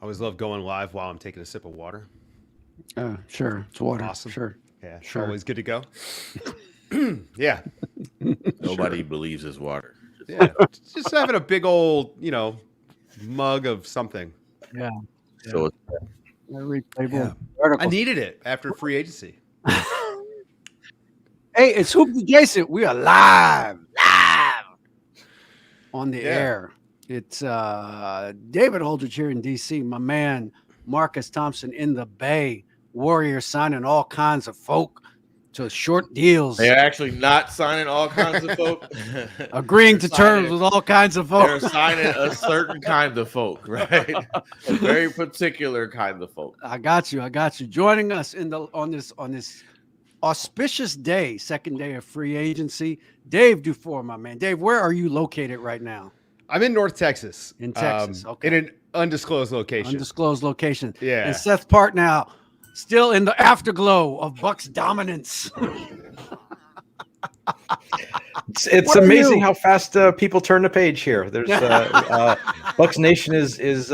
always love going live while I'm taking a sip of water. Sure. It's water. Awesome. Sure. Yeah, Sure. always good to go. Yeah. Nobody believes it's water. Yeah. Just having a big old, mug of something. Yeah. So I read Playboy Yeah. I articles. needed it after free agency. Hey, it's Hoops Adjacent. We are live on the air. It's David Aldridge here in DC. My man Marcus Thompson in the Bay. Warriors signing all kinds of folk to short deals. they're actually not signing all kinds of folk. Agreeing They're to terms signing- with all kinds of They're folk. signing a certain kind of folk, right? A very particular kind of folk. I got you. Joining us on this auspicious day, second day of free agency, Dave DuFour, my man. Dave, where are you located right now? I'm in North Texas. In Texas, okay. In an undisclosed location. Undisclosed location. Yeah. And Seth Part now, still in the afterglow of Bucks dominance. It's What are amazing you? how fast people turn the page here. There's Bucks Nation is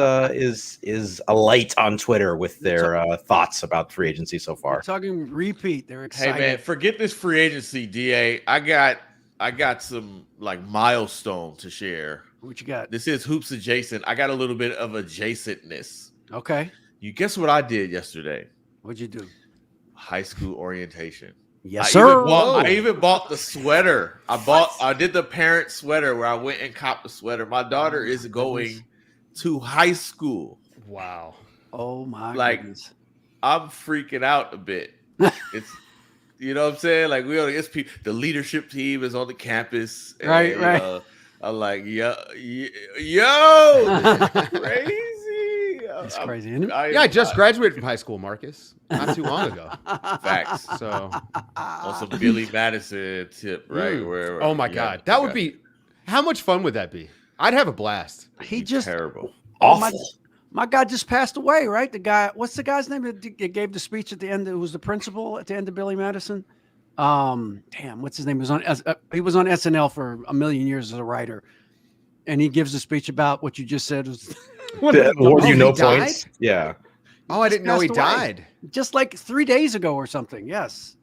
alight on Twitter with their thoughts about free agency so far. Talking repeat. They're Hey excited. man, forget this free agency, DA. I got some like milestone to share. What you got? This is Hoops Adjacent. I got a little bit of adjacentness. Okay. You guess what I did yesterday? What'd you do? High school orientation. Yes, I sir. even bought the sweater. I did the parent sweater where I went and copped the sweater. My daughter is going to high school. Wow. Oh my goodness. I'm freaking out a bit. It's you know what I'm saying? Like the leadership team is on the campus. And, Right. I'm like, yo, crazy. It's crazy, isn't it? I just graduated from high school, Marcus, not too long ago. Facts. So, On some Billy Madison tip, right? Where oh my God, that would be. How much fun would that be? I'd have a blast. He just terrible. Awful. My guy just passed away, right? The guy, what's the guy's name that gave the speech at the end? It was the principal at the end of Billy Madison. Damn, what's his name? He was on SNL for a million years as a writer, and he gives a speech about what you just said. Award you no he died? points. Yeah. Oh, I didn't know he passed away. died. Just like 3 days ago or something. Yes.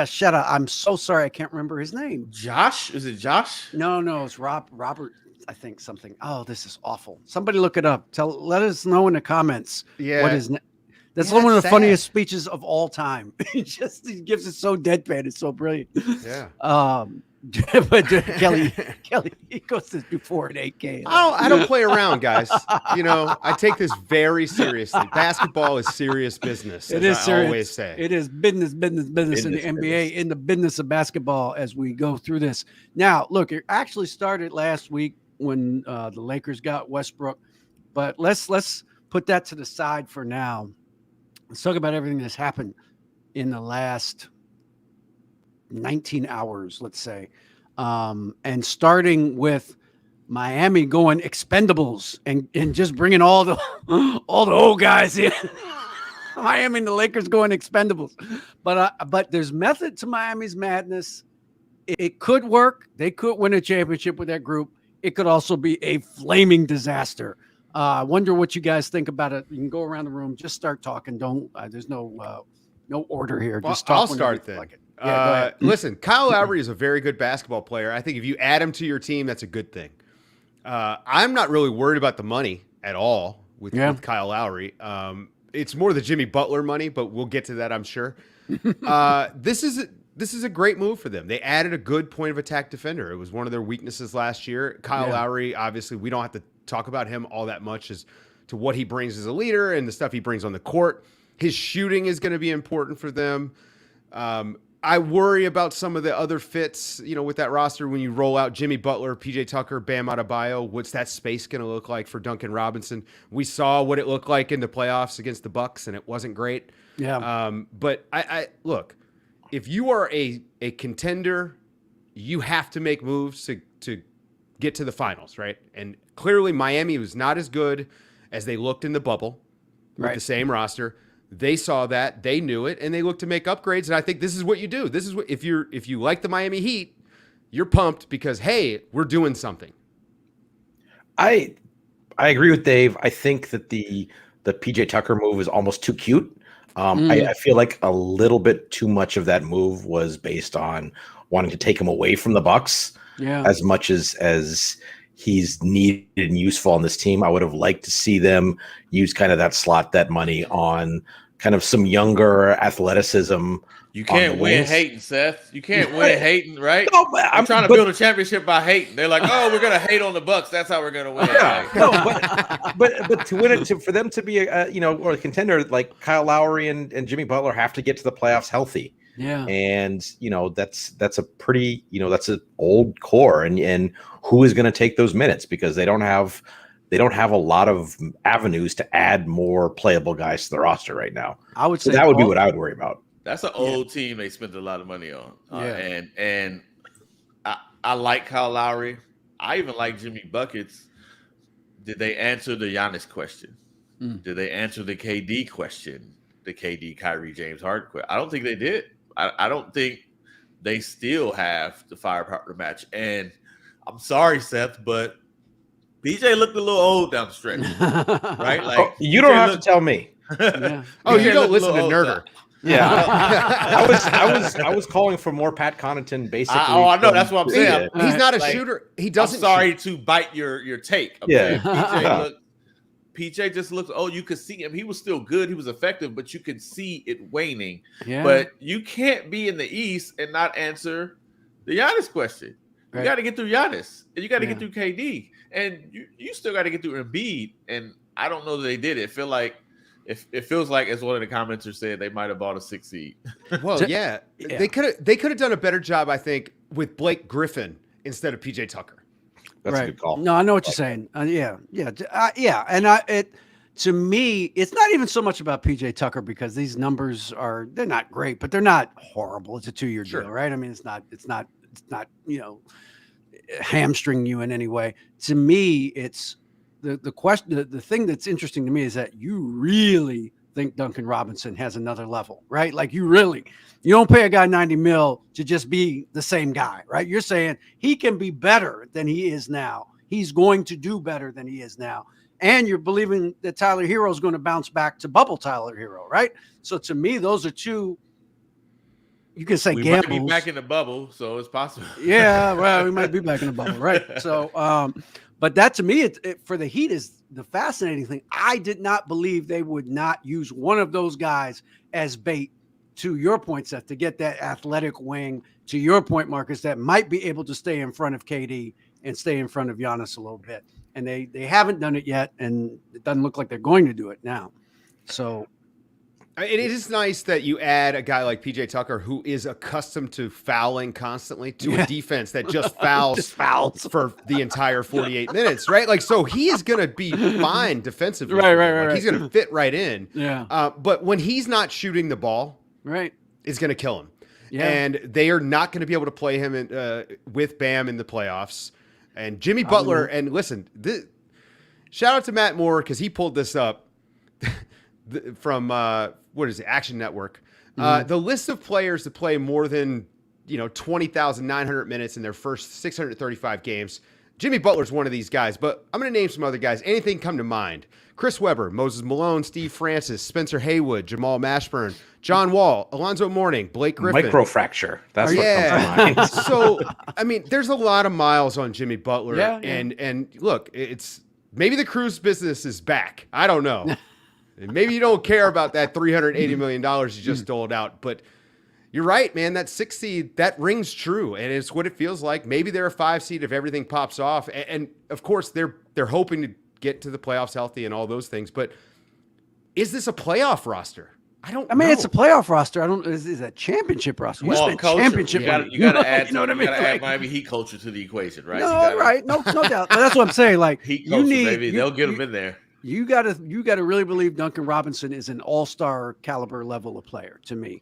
Shut up. I'm so sorry. I can't remember his name. Josh? Is it Josh? No, it's Robert. I think something. Oh, this is awful. Somebody look it up. Let us know in the comments. Yeah. What his name? That's Yeah, one of the sad. funniest speeches of all time. he gives it so deadpan. It's so brilliant. Yeah. But Kelly, he goes to DuFour at 8K. I don't play around, guys. I take this very seriously. Basketball is serious business. It as is I serious. always say. It is business in the NBA, in the business of basketball as we go through this. Now, look, it actually started last week when the Lakers got Westbrook, but let's put that to the side for now. Let's talk about everything that's happened in the last 19 hours, let's say. And starting with Miami going expendables and just bringing all the old guys in. Miami and the Lakers going expendables. But there's method to Miami's madness. It could work. They could win a championship with that group. It could also be a flaming disaster. I wonder what you guys think about it. You can go around the room, just start talking. Don't. There's no order here. Just talk. I'll start then. Like it. Yeah, go ahead. Listen, Kyle Lowry is a very good basketball player. I think if you add him to your team, that's a good thing. I'm not really worried about the money at all with Kyle Lowry. It's more the Jimmy Butler money, but we'll get to that, I'm sure. This is a great move for them. They added a good point of attack defender. It was one of their weaknesses last year. Kyle Lowry, obviously, we don't have to talk about him all that much as to what he brings as a leader and the stuff he brings on the court. His shooting is going to be important for them. I worry about some of the other fits, with that roster when you roll out Jimmy Butler, PJ Tucker, Bam Adebayo. What's that space going to look like for Duncan Robinson? We saw what it looked like in the playoffs against the Bucks, and it wasn't great. Yeah. But I look, if you are a contender, you have to make moves to get to the finals, right? And clearly Miami was not as good as they looked in the bubble with the same roster. They saw that, they knew it, and they looked to make upgrades. And I think this is what you do. This is what if you like the Miami Heat, you're pumped because hey, we're doing something. I agree with Dave. I think that the the PJ Tucker move is almost too cute. I feel like a little bit too much of that move was based on wanting to take him away from the Bucks. As much as he's needed and useful on this team, I would have liked to see them use kind of that money on kind of some younger athleticism. You can't win hating, Seth. You can't win hating, right? No, I'm trying to build a championship by hating. They're like, oh, we're gonna hate on the Bucks. That's how we're gonna win. No, but to win it, for them to be a or a contender, like Kyle Lowry and Jimmy Butler have to get to the playoffs healthy. And that's a pretty that's an old core, and who is going to take those minutes, because they don't have a lot of avenues to add more playable guys to the roster right now. I would say that would be what I would worry about. That's an old team they spent a lot of money on. And I like Kyle Lowry. I even like Jimmy Buckets. Did they answer the Giannis question? Did they answer the KD question? The KD, Kyrie, James Harden question? I don't think they did. I don't think they still have the firepower to match. And I'm sorry, Seth, but PJ looked a little old down the stretch, right? Like you don't have to tell me. Oh, you don't listen to Nerder. I was calling for more Pat Connaughton, basically. I know. That's what I'm saying. He's not a shooter. He doesn't. I'm sorry to bite your take. PJ just looks. Oh, you could see him. He was still good. He was effective, but you could see it waning. But you can't be in the East and not answer the Giannis question. You got to get through Giannis, and you got to get through KD, and you still got to get through Embiid. And I don't know that they did it. It feels like, as one of the commenters said, they might have bought a 6 seed. Well, they could have done a better job, I think, with Blake Griffin instead of PJ Tucker. That's a good call. No, I know what you're saying. And to me, it's not even so much about PJ Tucker, because these numbers they're not great, but they're not horrible. It's a 2-year deal, right? I mean, it's not hamstring you in any way. To me, it's the question. The thing that's interesting to me is that you really think Duncan Robinson has another level, right? Like you don't pay a guy $90 million to just be the same guy, right? You're saying he can be better than he is now. He's going to do better than he is now. And you're believing that Tyler Hero is going to bounce back to bubble Tyler Hero, right? So to me, those are two, you can say gambles. We might be back in the bubble, so it's possible. Yeah, well, we might be back in the bubble, right? So, but that to me, for the Heat is the fascinating thing. I did not believe they would not use one of those guys as bait, to your point, Seth, to get that athletic wing, to your point, Marcus, that might be able to stay in front of KD and stay in front of Giannis a little bit. And they haven't done it yet, and it doesn't look like they're going to do it now. So it is nice that you add a guy like PJ Tucker, who is accustomed to fouling constantly, to a defense that just fouls for the entire 48 minutes, right? Like, so he is going to be fine defensively. Right. He's going to fit right in. Yeah. But when he's not shooting the ball, it's going to kill him. Yeah. And they are not going to be able to play him with Bam in the playoffs. And Jimmy Butler, and listen, shout out to Matt Moore, because he pulled this up from Action Network. The list of players that play more than 20,900 minutes in their first 635 games. Jimmy Butler's one of these guys, but I'm going to name some other guys. Anything come to mind? Chris Webber, Moses Malone, Steve Francis, Spencer Haywood, Jamal Mashburn, John Wall, Alonzo Mourning, Blake Griffin. Microfracture. That's what comes to mind. So, I mean, there's a lot of miles on Jimmy Butler. And look, it's maybe the cruise business is back. I don't know. Maybe you don't care about that $380 million you just doled out, but you're right, man. That 6 seed, that rings true, and it's what it feels like. Maybe they're a 5 seed if everything pops off, and of course they're hoping to get to the playoffs healthy and all those things. But is this a playoff roster? I mean, it's a playoff roster. Is a championship roster? Well, championship. You got to add. You know what I mean? You got to add Miami Heat culture to the equation, right? No doubt. But that's what I'm saying. Like Heat culture, baby. They'll get them in there. You got to really believe Duncan Robinson is an all-star caliber level of player to me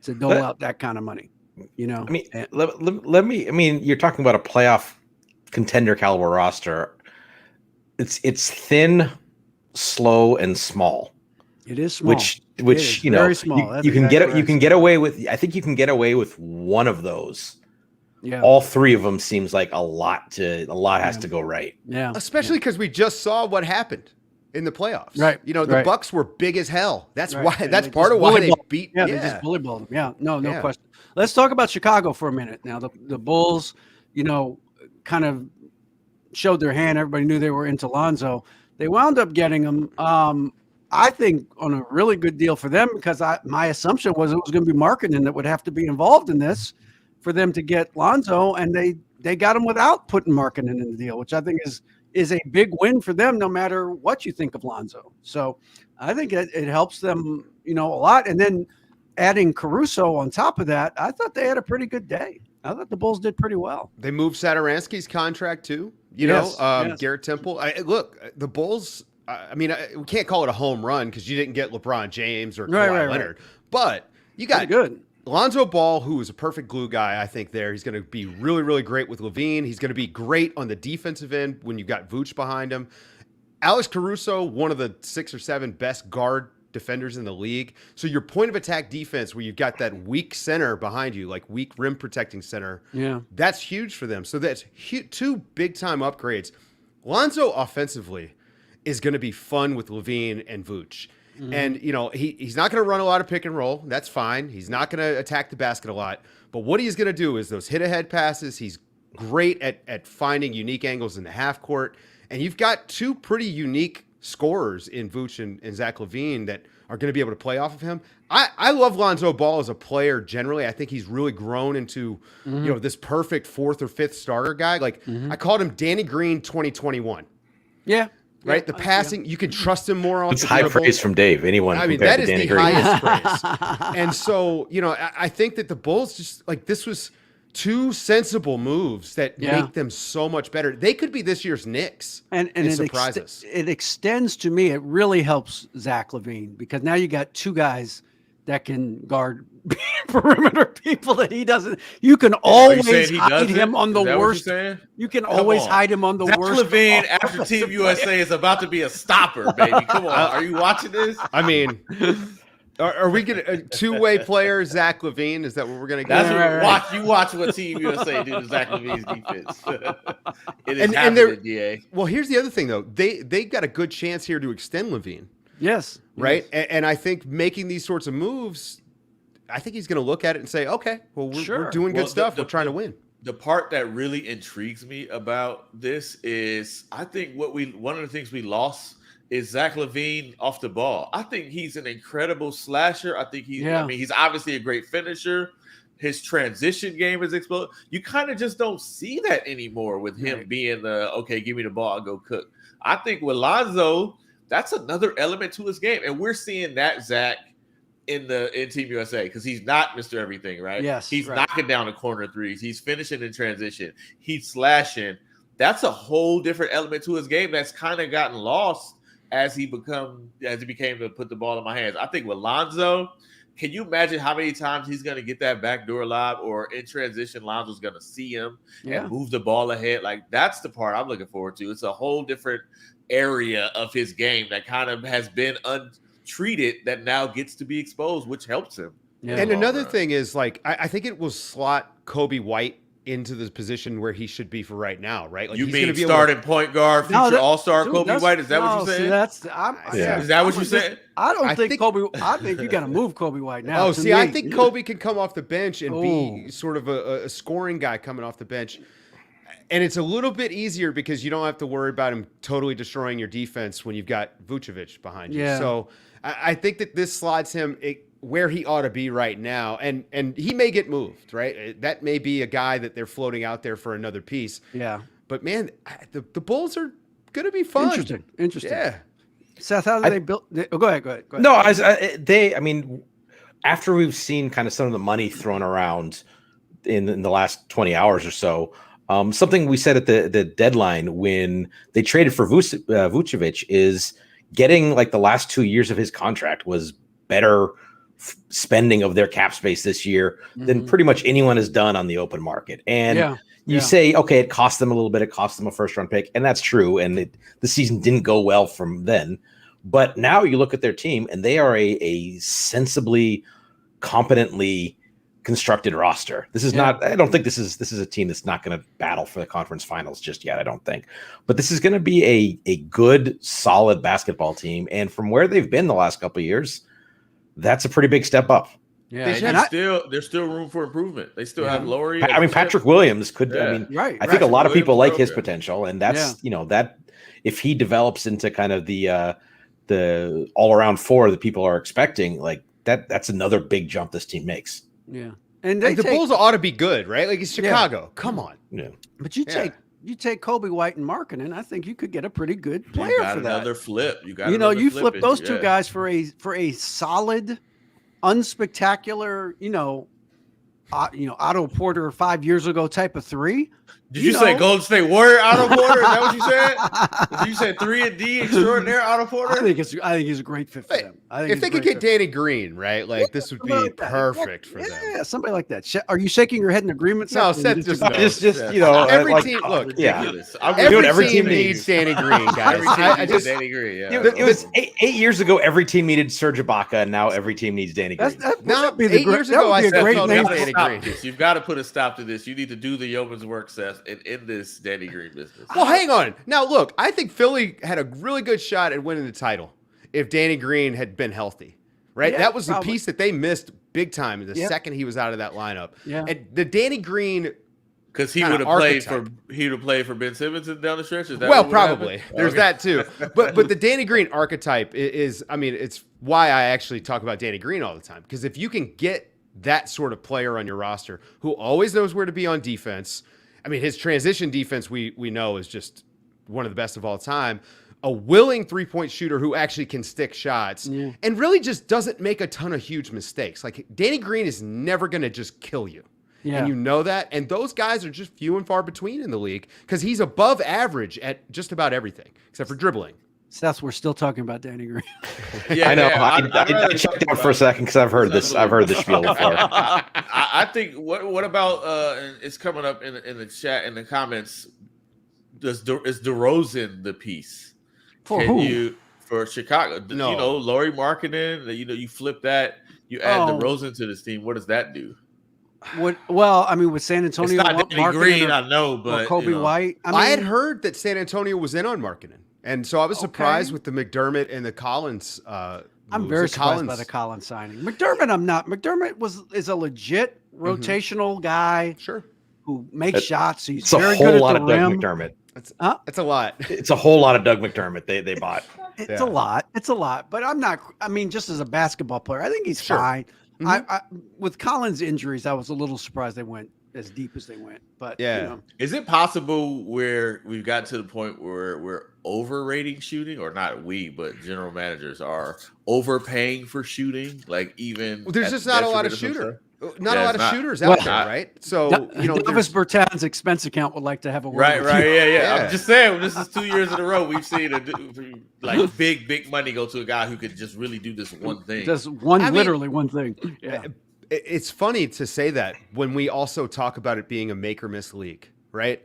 to dole out that kind of money. I mean, let me. I mean, you're talking about a playoff contender caliber roster. It's thin, slow, and small. It is small. Which very small. You can get away with. I think you can get away with one of those. Yeah. All three of them seems like a lot has to go right. Yeah. Especially because we just saw what happened. in the playoffs. Right. The Bucks were big as hell. That's right. why. And that's part of why they beat. Yeah, they just bully balled them. Yeah, no question. Let's talk about Chicago for a minute. Now, the Bulls, kind of showed their hand. Everybody knew they were into Lonzo. They wound up getting him. I think on a really good deal for them because my assumption was it was going to be marketing that would have to be involved in this for them to get Lonzo, and they got him without putting marketing in the deal, which I think is a big win for them, no matter what you think of Lonzo. So I think it helps them, a lot. And then adding Caruso on top of that, I thought they had a pretty good day. I thought the Bulls did pretty well. They moved Satoransky's contract too. Yes. Garrett Temple. Look, the Bulls. We can't call it a home run because you didn't get LeBron James or Kawhi Leonard, but you got pretty good. Lonzo Ball, who is a perfect glue guy. I think he's going to be really, really great with Levine. He's going to be great on the defensive end when you've got Vooch behind him. Alex Caruso, one of the 6 or 7 best guard defenders in the league. So your point of attack defense, where you've got that weak center behind you, like weak rim protecting center, that's huge for them. So that's 2 big time upgrades. Lonzo offensively is going to be fun with Levine and Vooch. Mm-hmm. And, he's not going to run a lot of pick and roll. That's fine. He's not going to attack the basket a lot. But what he's going to do is those hit-ahead passes. He's great at finding unique angles in the half court. And you've got 2 pretty unique scorers in Vooch and Zach Levine that are going to be able to play off of him. I love Lonzo Ball as a player generally. I think he's really grown into, this perfect 4th or 5th starter guy. Like, I called him Danny Green 2021. Yeah. Right, the passing, you can trust him more on. It's high praise from Dave. Anyone? That is Danny the Green. highest praise. And so, I think that the Bulls just this was 2 sensible moves that make them so much better. They could be this year's Knicks and surprise us. It extends to me. It really helps Zach Levine because now you got 2 guys that can guard perimeter people that he doesn't. You can always hide him on the worst. You can always hide him on the worst. Zach Levine after Team USA is about to be a stopper, baby. Come on, are you watching this? Are we going to 2-way player Zach Levine? Is that what we're going to get? That's what you watch what Team USA do to Zach Levine's defense. It is happening, DA. Well, here's the other thing though. They got a good chance here to extend Levine. Yes. Right. Yes. And I think making these sorts of moves, I think he's going to look at it and say, okay, well, we're doing good stuff. We're trying to win. The part that really intrigues me about this is I think one of the things we lost is Zach Levine off the ball. I think he's an incredible slasher. I think he's obviously a great finisher. His transition game is exploded. You kind of just don't see that anymore with him being okay, give me the ball, I'll go cook. I think with Lonzo, that's another element to his game. And we're seeing that Zach in Team USA because he's not Mr. Everything, right? Yes. He's knocking down the corner threes. He's finishing in transition. He's slashing. That's a whole different element to his game that's kind of gotten lost as he became to put the ball in my hands. I think with Lonzo, can you imagine how many times he's going to get that backdoor lob or in transition, Lonzo's going to see him and move the ball ahead? Like, that's the part I'm looking forward to. It's a whole different area of his game that kind of has been untreated that now gets to be exposed, which helps him. Yeah. And another thing is, I think it will slot Kobe White into the position where he should be for right now, right? Like, you mean starting point guard, future all-star Kobe White? Is that what you're saying? Is that what you said? I think Kobe. I think you got to move Kobe White now. Oh, see, I think Kobe can come off the bench and be sort of a scoring guy coming off the bench. And it's a little bit easier because you don't have to worry about him totally destroying your defense when you've got Vucevic behind you. So I think that this slots him where he ought to be right now. And he may get moved, right? That may be a guy that they're floating out there for another piece. Yeah. But, man, the Bulls are going to be fun. Interesting. Yeah. Seth, how did they build? Go ahead. No, after we've seen kind of some of the money thrown around in the last 20 hours or so, something we said at the deadline when they traded for Vucevic is getting like the last 2 years of his contract was better spending of their cap space this year than pretty much anyone has done on the open market. And you say, okay, it cost them a little bit. It cost them a first-round pick, and that's true. And the season didn't go well from then. But now you look at their team, and they are a sensibly, competently constructed roster. This is not. I don't think this is a team that's not going to battle for the conference finals just yet. I don't think, but this is going to be a good, solid basketball team. And from where they've been the last couple of years, that's a pretty big step up. Yeah, there's still room for improvement. They still have Lowry. I mean, Patrick Williams could. Yeah. I mean, I think a lot of people like his potential, and that's that if he develops into kind of the all around four that people are expecting, like that's another big jump this team makes. Yeah, and the Bulls ought to be good, right? Like it's Chicago. Yeah. Come on. Yeah, but you take Kobe White and Markkanen, I think you could get a pretty good player for that. Another flip. You flip those two guys for a solid, unspectacular, Otto Porter 5 years ago type of three. Did you say Golden State Warrior Otto Porter? Is that what you said? Did you say 3-and-D extraordinaire Otto Porter? I think he's a great fit for them. If they could get Danny Green, right? Like this would be perfect for them. Yeah, somebody like that. Are you shaking your head in agreement? No, Seth just every team. Look, every team needs Danny Green, guys. I just Danny Green. Yeah. It was 8 years ago. Every team needed Serge Ibaka, and now every team needs Danny Green. Now, 8 years ago, I said Danny Green. You've got to put a stop to this. You need to do the yeoman's work, Seth, and end this Danny Green business. Well, hang on. Now, look, I think Philly had a really good shot at winning the title if Danny Green had been healthy, right? That was the piece that they missed big time the second he was out of that lineup. Yeah. And the Danny Green, because he would have played for Ben Simmons down the stretch. Is that probably. There's that too. But the Danny Green archetype is, I mean, it's why I actually talk about Danny Green all the time. Because if you can get that sort of player on your roster who always knows where to be on defense. I mean, his transition defense, we know, is just one of the best of all time. A willing three-point shooter who actually can stick shots and really just doesn't make a ton of huge mistakes. Like, Danny Green is never going to just kill you. Yeah. And you know that. And those guys are just few and far between in the league because he's above average at just about everything except for dribbling. Seth, we're still talking about Danny Green. I know. I checked out for a second because I've heard this. I've heard this spiel before. I think. What about? It's coming up in the chat in the comments. Is DeRozan the piece? For who? For Chicago? No. Lowry Markkanen. You flip that. You add DeRozan to this team. What does that do? Well, I mean, with San Antonio, it's not Danny Green. I know, but Kobe White. I had heard that San Antonio was in on Markkanen. And so I was surprised with the McDermott and the Collins. I'm very surprised by the Collins signing. McDermott, I'm not. McDermott is a legit rotational guy. Sure. Who makes shots. He's very good at the rim. Doug McDermott. It's a lot. It's a whole lot of Doug McDermott they bought. It's a lot. It's a lot. But I'm not. I mean, just as a basketball player, I think he's fine. I with Collins' injuries, I was a little surprised they went as deep as they went. But is it possible where we've got to the point where we're overrating shooting, or not we, but general managers are overpaying for shooting? Like even there's just not a lot of shooters out there, right? So Davis Bertans' expense account would like to have a word. Right. Yeah. I'm just saying, this is 2 years in a row we've seen big money go to a guy who could just really do this one thing. Just literally one thing. Yeah. It's funny to say that when we also talk about it being a make or miss league, right?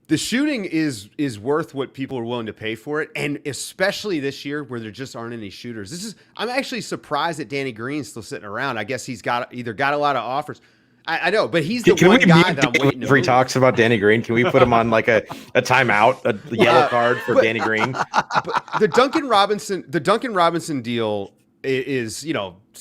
The shooting is worth what people are willing to pay for it, and especially this year where there just aren't any shooters. I'm actually surprised that Danny Green's still sitting around. I guess he's got a lot of offers. I know, but he's the one guy that I'm waiting to. If he talks about Danny Green, can we put him on like a timeout, a yellow card for Danny Green? But the Duncan Robinson deal is,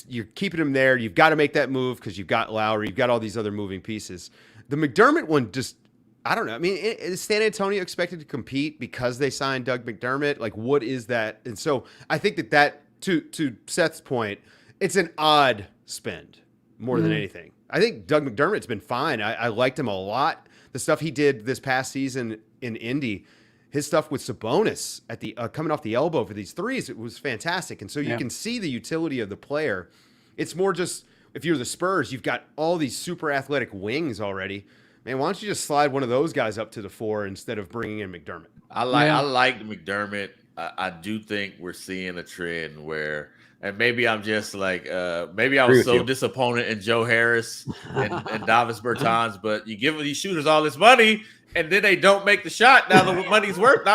you're keeping him there. You've got to make that move because you've got Lowry, you've got all these other moving pieces. The McDermott one just, I don't know. I mean, is San Antonio expected to compete because they signed Doug McDermott? Like, what is that? And so I think that to Seth's point, it's an odd spend more than anything. I think Doug McDermott's been fine. I liked him a lot. The stuff he did this past season in Indy, his stuff with Sabonis at the coming off the elbow for these threes, it was fantastic. And so you can see the utility of the player. It's more just, if you're the Spurs, you've got all these super athletic wings already. Man, why don't you just slide one of those guys up to the 4 instead of bringing in McDermott? I like McDermott. I do think we're seeing a trend where, and maybe I'm just like, maybe I was so disappointed in Joe Harris and Davis Bertans, but you give these shooters all this money and then they don't make the shot. Now the money's worth.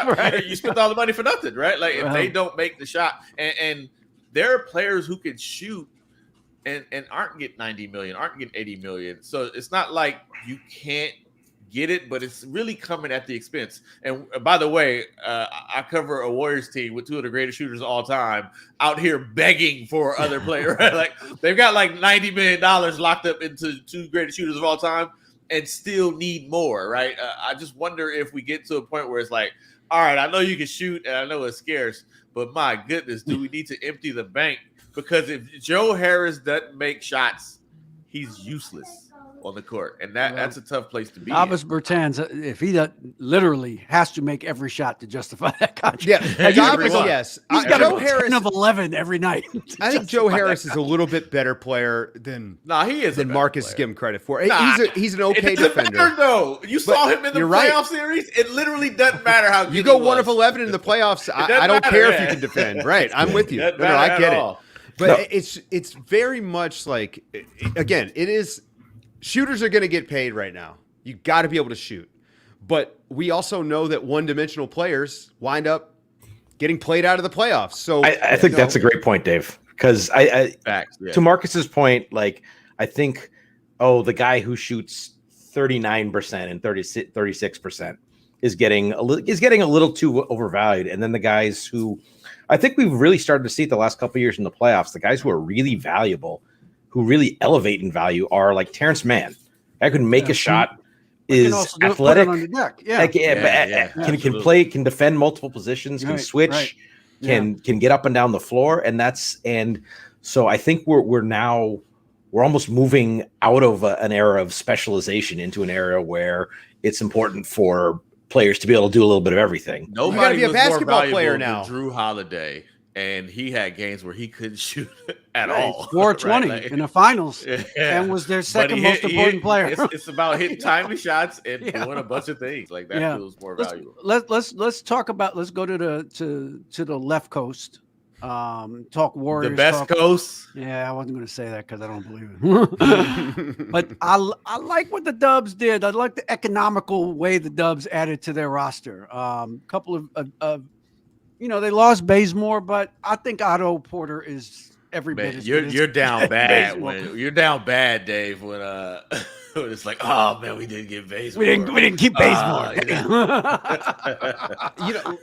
You spent all the money for nothing, right? Like if they don't make the shot, and there are players who can shoot and aren't getting 90 million, aren't getting 80 million. So it's not like you can't get it, but it's really coming at the expense. And by the way, I cover a Warriors team with two of the greatest shooters of all time out here begging for other players. Right? Like they've got like $90 million locked up into two greatest shooters of all time and still need more. Right? I just wonder if we get to a point where it's like, all right, I know you can shoot and I know it's scarce, but my goodness, do we need to empty the bank? Because if Joe Harris doesn't make shots, he's useless on the court, and that's a tough place to be. Davis Bertans, if he literally has to make every shot to justify that contract. Yeah, Davis, yes. He's got Joe Harris 10 of 11 every night. I think Joe Harris is a little bit better player than Marcus is giving credit for. He's an okay defender. Matter, though. You saw him in the playoff series. It literally doesn't matter how good you go 1 of 11 in the playoffs. I don't care if you can defend. Right, I'm with you. No, I get it. But it's very much like, again, it is. Shooters are going to get paid right now. You got to be able to shoot. But we also know that one-dimensional players wind up getting played out of the playoffs. So I think that's a great point, Dave. Because to Marcus's point, like I think, the guy who shoots 39% and 36% is getting a little too overvalued. And then the guys who I think we've really started to see it the last couple of years in the playoffs, the guys who are really valuable, who really elevate in value are like Terrence Mann. I could make a shot, is athletic, can play, can defend multiple positions, can switch, can get up and down the floor, and so I think we're almost moving out of an era of specialization into an era where it's important for players to be able to do a little bit of everything. Nobody be a basketball player now. Drew Holiday. And he had games where he couldn't shoot at all. 420 in the finals, and was their second most important player. It's about hitting timely shots and doing a bunch of things like that. Feels more valuable. Let's talk about. Let's go to the left coast. Talk Warriors. The best coast. Yeah, I wasn't going to say that because I don't believe it. But I like what the Dubs did. I like the economical way the Dubs added to their roster. Couple of they lost Bazemore, but I think Otto Porter is every bit as good. You're down bad you're down bad, Dave. When it's like, oh man, we didn't get Bazemore. We didn't keep Bazemore.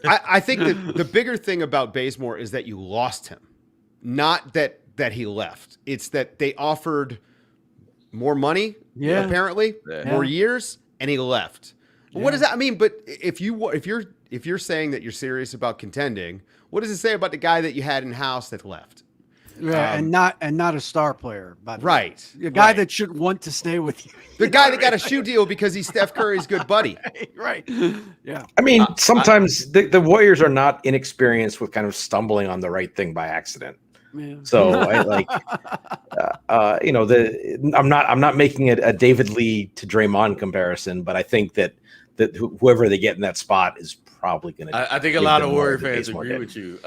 I think the bigger thing about Bazemore is that you lost him, not that he left. It's that they offered more money, apparently, more years, and he left. Yeah. What does that mean? But if you're saying that you're serious about contending, what does it say about the guy that you had in house that left? Yeah, and not a star player, by the way. A guy that should want to stay with you. The guy that got a shoe deal because he's Steph Curry's good buddy. Right. Yeah. I mean, sometimes the Warriors are not inexperienced with kind of stumbling on the right thing by accident. Yeah. So I like, I'm not making it a David Lee to Draymond comparison, but I think that whoever they get in that spot is probably going to. I think a lot of Warrior fans agree with you.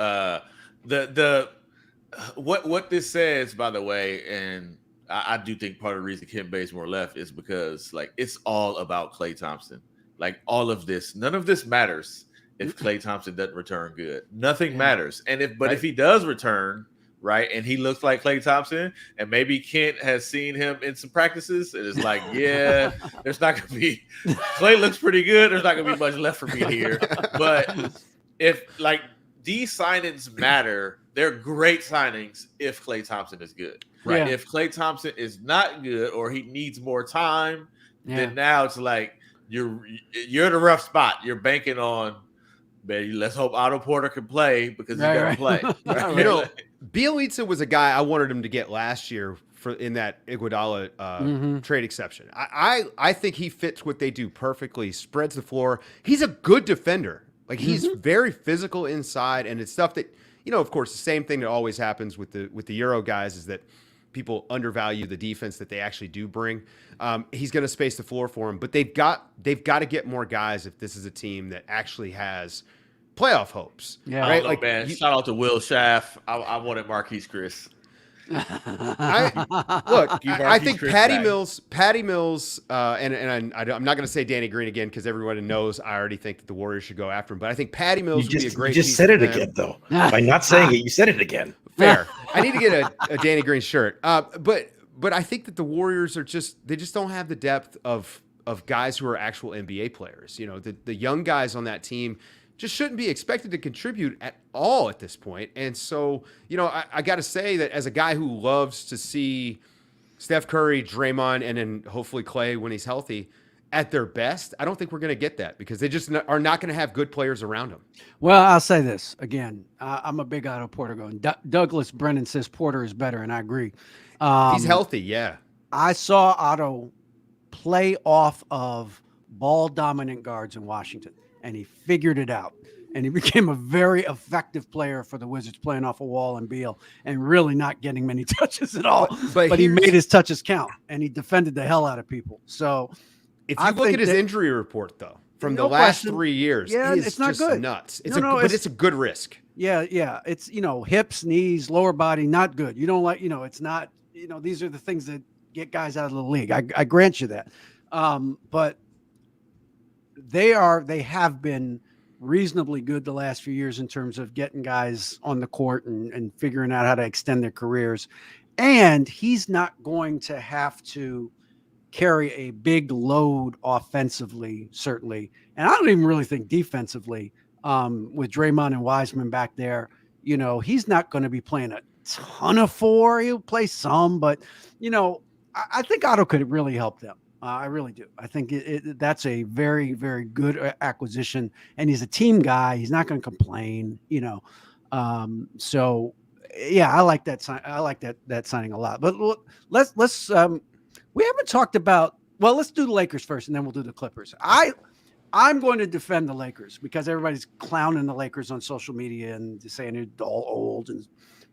What this says, by the way, and I do think part of the reason Ken Bazemore left is because like it's all about Klay Thompson. Like all of this, none of this matters if Klay Thompson doesn't return good. Nothing matters. And if he does return, right, and he looks like Klay Thompson, and maybe Kent has seen him in some practices, and it's like, there's not going to be – Klay looks pretty good. There's not going to be much left for me here. But if, like, these signings matter, they're great signings if Klay Thompson is good. Right? Yeah. If Klay Thompson is not good or he needs more time, then now it's like you're in a rough spot. You're banking on – let's hope Otto Porter can play because he's got to play. Right? Bielitsa was a guy I wanted him to get last year in that Iguodala trade exception. I think he fits what they do perfectly. Spreads the floor. He's a good defender. Like he's very physical inside, and it's stuff that of course, the same thing that always happens with the Euro guys is that people undervalue the defense that they actually do bring. He's going to space the floor for him, but they've got to get more guys if this is a team that actually has playoff hopes. Yeah, right. Like, man. Shout out to Will Schaff. I wanted Marquise Chris. I think Patty Mills, and I'm not going to say Danny Green again because everyone knows I already think that the Warriors should go after him. But I think Patty Mills would be a great. You just said it again, though. By not saying it, you said it again. Fair. I need to get a Danny Green shirt. But I think that the Warriors they just don't have the depth of guys who are actual NBA players. You know, the young guys on that team just shouldn't be expected to contribute at all at this point. And so, you know, I got to say that as a guy who loves to see Steph Curry, Draymond, and then hopefully Clay when he's healthy at their best, I don't think we're going to get that because they just are not going to have good players around them. Well, I'll say this again. I'm a big Otto Porter going. Douglas Brennan says Porter is better, and I agree. He's healthy, yeah. I saw Otto play off of ball-dominant guards in Washington, and he figured it out. And he became a very effective player for the Wizards, playing off a Wall and Beal and really not getting many touches at all. But he made his touches count, and he defended the hell out of people. So if you look at his injury report, though, from the last 3 years, it's not good. Nuts. But it's a good risk. Yeah. It's, hips, knees, lower body, not good. You don't like, it's not, these are the things that get guys out of the league. I grant you that. But they have been reasonably good the last few years in terms of getting guys on the court and figuring out how to extend their careers. And he's not going to have to carry a big load offensively, certainly. And I don't even really think defensively, with Draymond and Wiseman back there, he's not going to be playing a ton of 4. He'll play some, but, I think Otto could really help them. I really do. I think that's a very, very good acquisition, and he's a team guy. He's not going to complain, So, yeah, I like that sign. I like that signing a lot. But let's we haven't talked about. Well, let's do the Lakers first, and then we'll do the Clippers. I'm going to defend the Lakers because everybody's clowning the Lakers on social media and saying they're all old and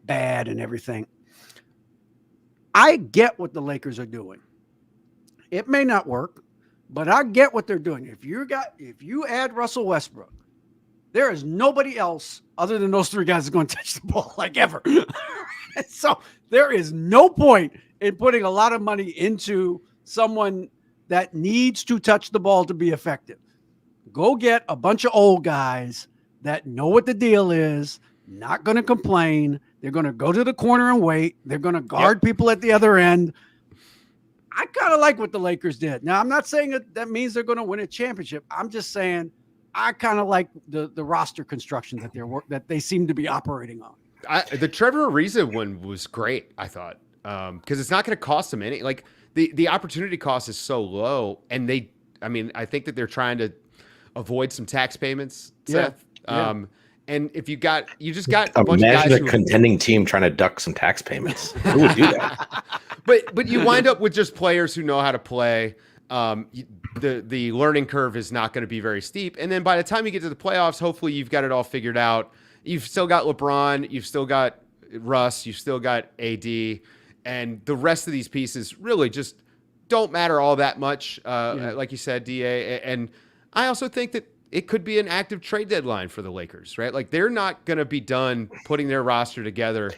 bad and everything. I get what the Lakers are doing. It may not work, but I get what they're doing. If you add Russell Westbrook, there is nobody else other than those 3 guys that's going to touch the ball like ever. So there is no point in putting a lot of money into someone that needs to touch the ball to be effective. Go get a bunch of old guys that know what the deal is, not going to complain. They're going to go to the corner and wait. They're going to guard people at the other end. I kind of like what the Lakers did. Now, I'm not saying that means they're going to win a championship. I'm just saying I kind of like the roster construction that they seem to be operating on. The Trevor Ariza one was great, I thought, because it's not going to cost them any. Like the opportunity cost is so low, and I think that they're trying to avoid some tax payments, Seth. Yeah. And if you just got a bunch of guys. Imagine a contending team trying to duck some tax payments. Who would do that? But you wind up with just players who know how to play. The learning curve is not going to be very steep. And then by the time you get to the playoffs, hopefully you've got it all figured out. You've still got LeBron. You've still got Russ. You've still got AD. And the rest of these pieces really just don't matter all that much, like you said, DA. And I also think that it could be an active trade deadline for the Lakers, right? Like they're not going to be done putting their roster together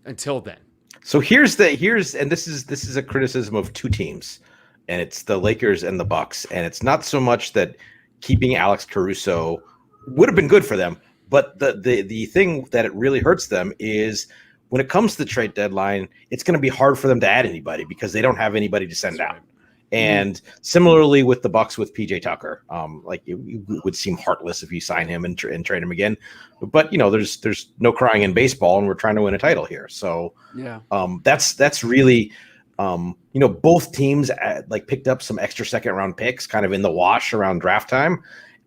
until then. So here's this is a criticism of 2 teams, and it's the Lakers and the Bucks. And it's not so much that keeping Alex Caruso would have been good for them, but the thing that it really hurts them is when it comes to the trade deadline, it's going to be hard for them to add anybody because they don't have anybody to send out. And similarly with the Bucks with PJ Tucker, it would seem heartless if you sign him and trade him again. But there's no crying in baseball, and we're trying to win a title here. So that's really both teams picked up some extra second round picks kind of in the wash around draft time.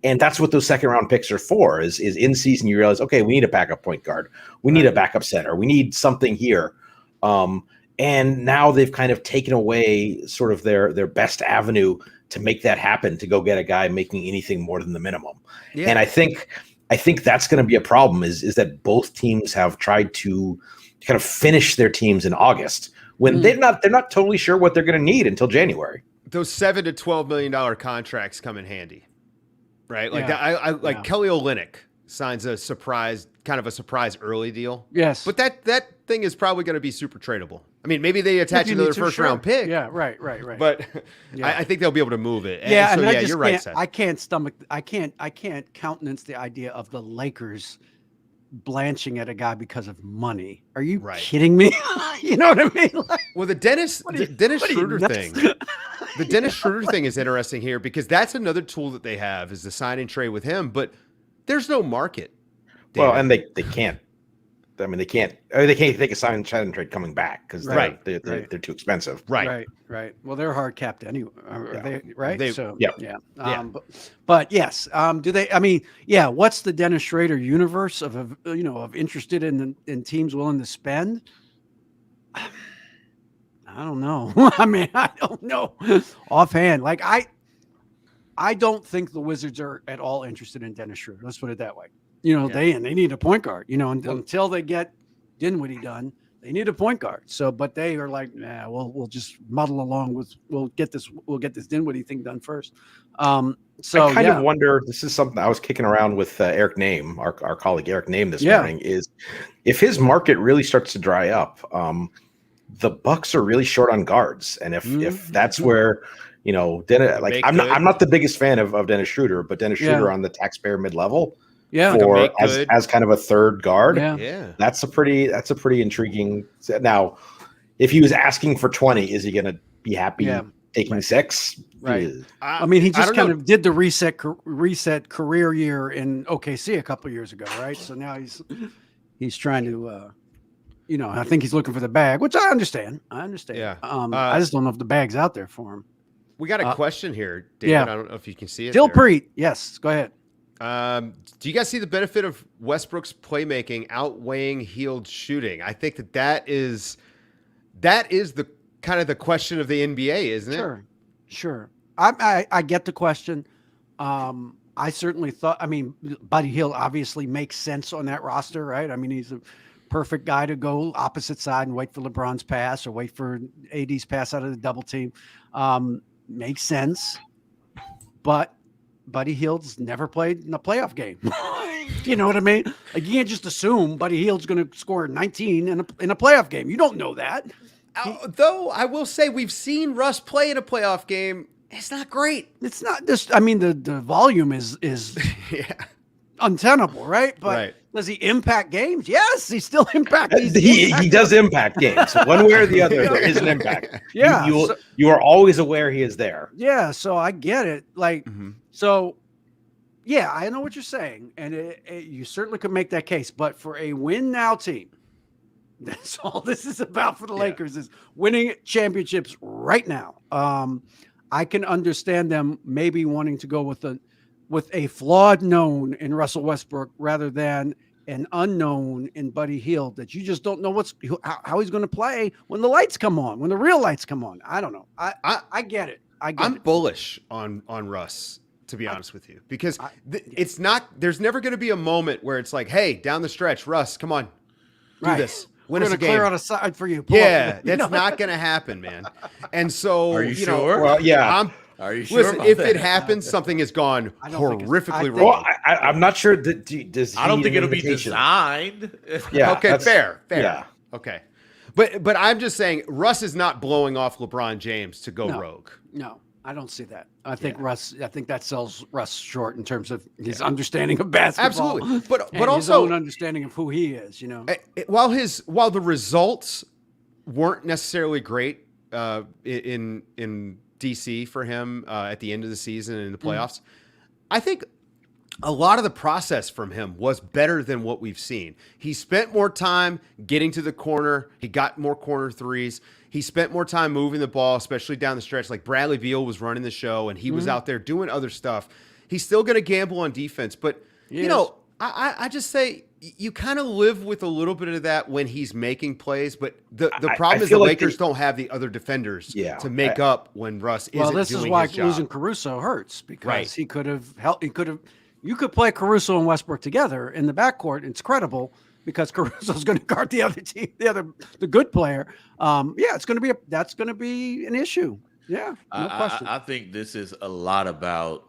And that's what those second round picks are for is in season. You realize, okay, we need a backup point guard. We need a backup center. We need something here. And now they've kind of taken away sort of their best avenue to make that happen, to go get a guy making anything more than the minimum. Yeah. And I think that's going to be a problem is that both teams have tried to kind of finish their teams in August when they're not totally sure what they're going to need until January. Those $7 to $12 million contracts come in handy, right? Like Kelly Olynyk signs a surprise early deal. Yes. But that thing is probably going to be super tradable. I mean, maybe they attach another first round pick. Yeah, right. But I think they'll be able to move it. You're right, Seth. I can't countenance the idea of the Lakers blanching at a guy because of money. Are you Right. kidding me? You know what I mean? Like, Well, the Dennis Schroeder thing, the Dennis Schroeder thing is interesting here because that's another tool that they have is the sign and trade with him, but there's no market. Well, David. and they can't. I mean, they can't take a sign and trade coming back because they're too expensive. Right. Well, they're hard capped anyway. Are they right? Yeah. But yes. Do they? I mean, yeah. What's the Dennis Schroeder universe of interested in teams willing to spend? I don't know. I mean, I don't know offhand. Like I don't think the Wizards are at all interested in Dennis Schroeder. Let's put it that way. They need a point guard, until they get Dinwiddie done, they need a point guard. So, but they are like, nah, we'll just muddle along we'll get this Dinwiddie thing done first. So I kind of wonder, this is something I was kicking around with Eric Name, our colleague Eric Name this morning, is if his market really starts to dry up, the Bucks are really short on guards. And if that's where, Dennis, like I'm not the biggest fan of Dennis Schroeder, but Dennis Schroeder on the taxpayer mid-level. For as kind of a third guard, that's a pretty intriguing. Now, if he was asking for 20, is he going to be happy taking 6? Right. I mean, he just kind of did the reset career year in OKC a couple years ago, right? So now he's trying to, I think he's looking for the bag, which I understand. Yeah. I just don't know if the bag's out there for him. We got a question here, David. I don't know if you can see it. Dilpreet, yes, go ahead. Do you guys see the benefit of Westbrook's playmaking outweighing Hield's shooting? I think that is the kind of the question of the NBA, isn't it? Sure. I get the question. I certainly thought. I mean, Buddy Hield obviously makes sense on that roster, right? I mean, he's a perfect guy to go opposite side and wait for LeBron's pass or wait for AD's pass out of the double team. Makes sense, but Buddy Hield's never played in a playoff game. You know what I mean? Like, you can't just assume Buddy Hield's going to score 19 in a playoff game. You don't know that. Though I will say we've seen Russ play in a playoff game. It's not great. It's not just. I mean, the volume is untenable, right? But does he impact games? Yes, he still impacts. He does impact games. One way or the other, there is an impact. Yeah, you are always aware he is there. Yeah, so I get it. Like, so, yeah, I know what you're saying, and you certainly could make that case. But for a win now team, that's all this is about for the Lakers is winning championships right now. I can understand them maybe wanting to go with a flawed known in Russell Westbrook rather than an unknown in Buddy Hield that you just don't know how he's going to play when the lights come on, when the real lights come on. I don't know. I get it. I'm bullish on Russ, to be honest with you, because it's not. There's never going to be a moment where it's like, hey, down the stretch, Russ, come on, do this. We're going to clear out a side for you. That's not going to happen, man. And so, are you sure? Well, yeah. Are you sure? Listen, if it happens, something has gone horrifically wrong. Well, I'm not sure. Does I don't think it'll be designed. Yeah. Okay. Fair. Yeah. Okay. But I'm just saying, Russ is not blowing off LeBron James to go rogue. No, I don't see that. I think that sells Russ short in terms of his understanding of basketball. Absolutely. But and also his own understanding of who he is, While the results weren't necessarily great in DC for him at the end of the season and in the playoffs, I think a lot of the process from him was better than what we've seen. He spent more time getting to the corner. He got more corner threes. He spent more time moving the ball, especially down the stretch. Like Bradley Beal was running the show, and he was out there doing other stuff. He's still going to gamble on defense. But, I just say you kind of live with a little bit of that when he's making plays. But the problem is the Lakers don't have the other defenders to make up when Russ isn't doing his job. Well, this is why losing Caruso hurts, because he could have helped. You could play Caruso and Westbrook together in the backcourt. It's credible because Caruso's going to guard the other team, the good player. It's going to be that's going to be an issue. Yeah, no question. I think this is a lot about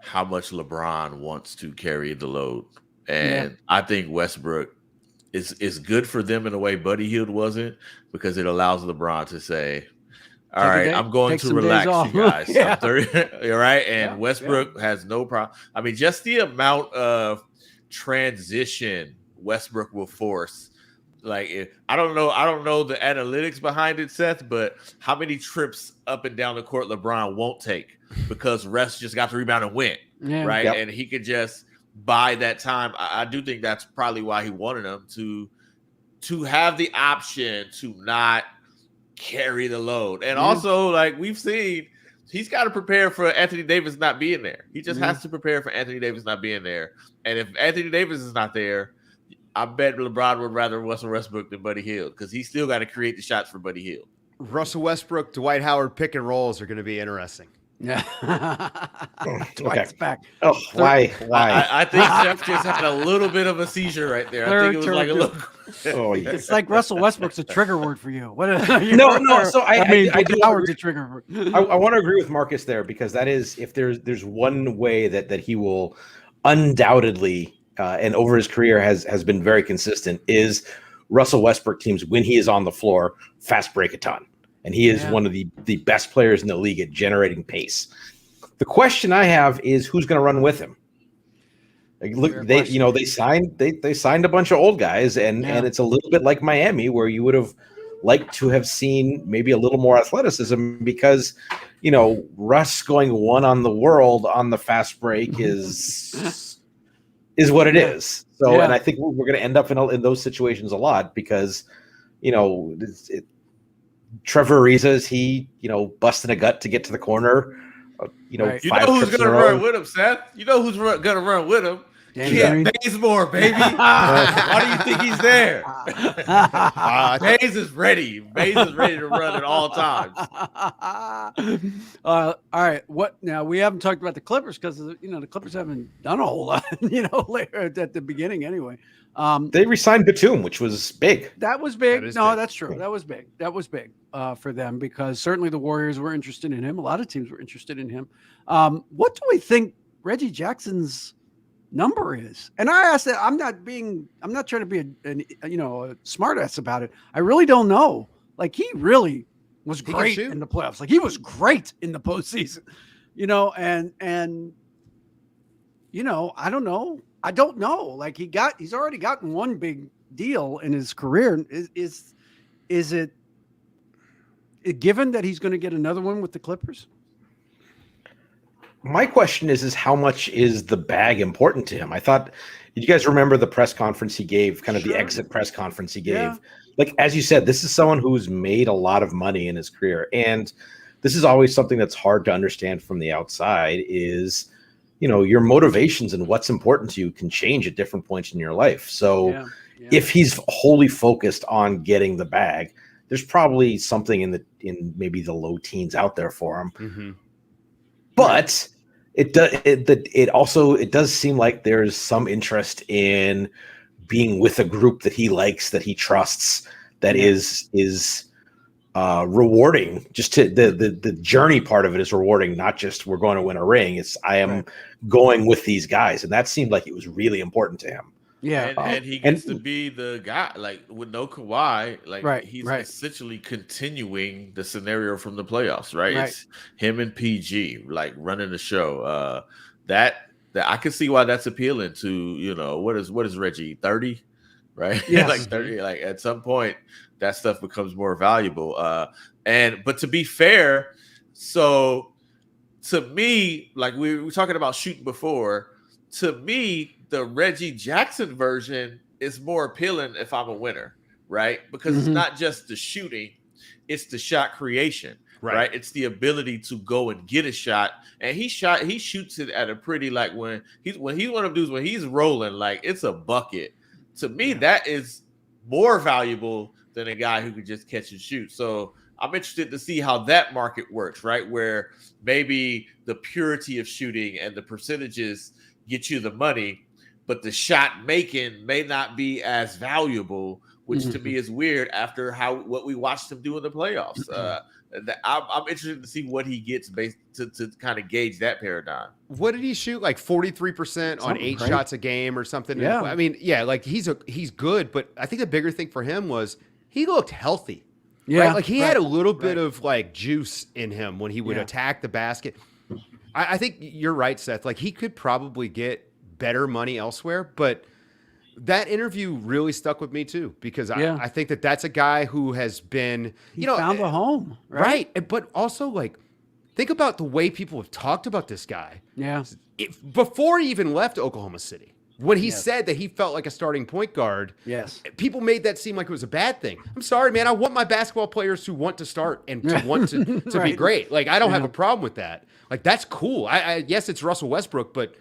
how much LeBron wants to carry the load, and I think Westbrook is good for them in a way Buddy Hield wasn't, because it allows LeBron to say, all right, I'm going to relax you guys. I'm 30, all right. And Westbrook has no problem. I mean, just the amount of transition Westbrook will force. Like, I don't know the analytics behind it, Seth, but how many trips up and down the court LeBron won't take because Russ just got the rebound and went, right? Yep. And he could just buy that time. I do think that's probably why he wanted him to have the option to not carry the load. And also, like we've seen, he's got to prepare for Anthony Davis not being there. He just has to prepare for Anthony Davis not being there. And if Anthony Davis is not there, I bet LeBron would rather Russell Westbrook than Buddy Hield because he's still got to create the shots for Buddy Hield. Russell Westbrook, Dwight Howard pick and rolls are going to be interesting. Yeah. Okay. Back. Oh, why? I think Jeff just had a little bit of a seizure right there. I think it was like a little. Oh, yeah. It's like Russell Westbrook's a trigger word for you. What? No. So I do Howard's a trigger word. I want to agree with Marcus there because that is, if there's one way that he will undoubtedly and over his career has been very consistent, is Russell Westbrook teams when he is on the floor fast break a ton. And he is one of the best players in the league at generating pace. The question I have is who's going to run with him? Like, look, they signed a bunch of old guys, and it's a little bit like Miami, where you would have liked to have seen maybe a little more athleticism because, Russ going one on the world on the fast break is what it is. So, and I think we're going to end up in those situations a lot because, Trevor Ariza, is he, busting a gut to get to the corner? You know who's going to run with him, Seth? You know who's going to run with him? Kent Bazemore, baby. Why do you think he's there? Baze is ready. Baze is ready to run at all times. All right. What now? We haven't talked about the Clippers because the Clippers haven't done a whole lot. Later at the beginning anyway. They re-signed Batum, which was big. That was big. That's true. That was big. That was big for them because certainly the Warriors were interested in him. A lot of teams were interested in him. What do we think Reggie Jackson's number is? And I asked that. I'm not trying to be a smart ass about it. I really don't know. Like he really was great in the playoffs. Like he was great in the postseason. I don't know. I don't know. Like he's already gotten one big deal in his career. Is it given that he's going to get another one with the Clippers? My question is how much is the bag important to him? I thought, did you guys remember the press conference he gave, kind of the exit press conference he gave? Yeah. Like, as you said, this is someone who's made a lot of money in his career. And this is always something that's hard to understand from the outside is, your motivations and what's important to you can change at different points in your life. So if he's wholly focused on getting the bag, there's probably something in maybe the low teens out there for him. Mm-hmm. But it does seem like there's some interest in being with a group that he likes, that he trusts, that is rewarding. Just to the journey part of it is rewarding, not just we're going to win a ring. It's I am going with these guys, and that seemed like it was really important to him. Yeah, and he gets to be the guy, like with no Kawhi, like he's essentially continuing the scenario from the playoffs, right? It's him and PG like running the show. That I can see why that's appealing to what is Reggie 30, right? Yeah, like 30. Like at some point, that stuff becomes more valuable. But to be fair, so to me, like we were talking about shooting before, to me, the Reggie Jackson version is more appealing if I'm a winner, right? Because it's not just the shooting, it's the shot creation, right? It's the ability to go and get a shot. And he shoots it at a pretty, like when he's one of them dudes, when he's rolling, like it's a bucket. To me, that is more valuable than a guy who could just catch and shoot. So I'm interested to see how that market works, right? Where maybe the purity of shooting and the percentages get you the money, but the shot making may not be as valuable, which to me is weird after what we watched him do in the playoffs. I'm interested to see what he gets based to kind of gauge that paradigm. What did he shoot? Like 43% on 8 shots a game or something? Yeah. I mean, like he's good, but I think the bigger thing for him was he looked healthy. Yeah. Right? Like he had a little bit of like juice in him when he would attack the basket. I think you're right, Seth. Like he could probably get better money elsewhere, but That interview really stuck with me too, because I think that's a guy who has been, found a home, right? But also, like, think about the way people have talked about this guy. Yeah. Before he even left Oklahoma City, when he said that he felt like a starting point guard, people made that seem like it was a bad thing. I'm sorry, man. I want my basketball players who want to start and to want to be great. Like, I don't have a problem with that. Like, that's cool. Yes, it's Russell Westbrook, but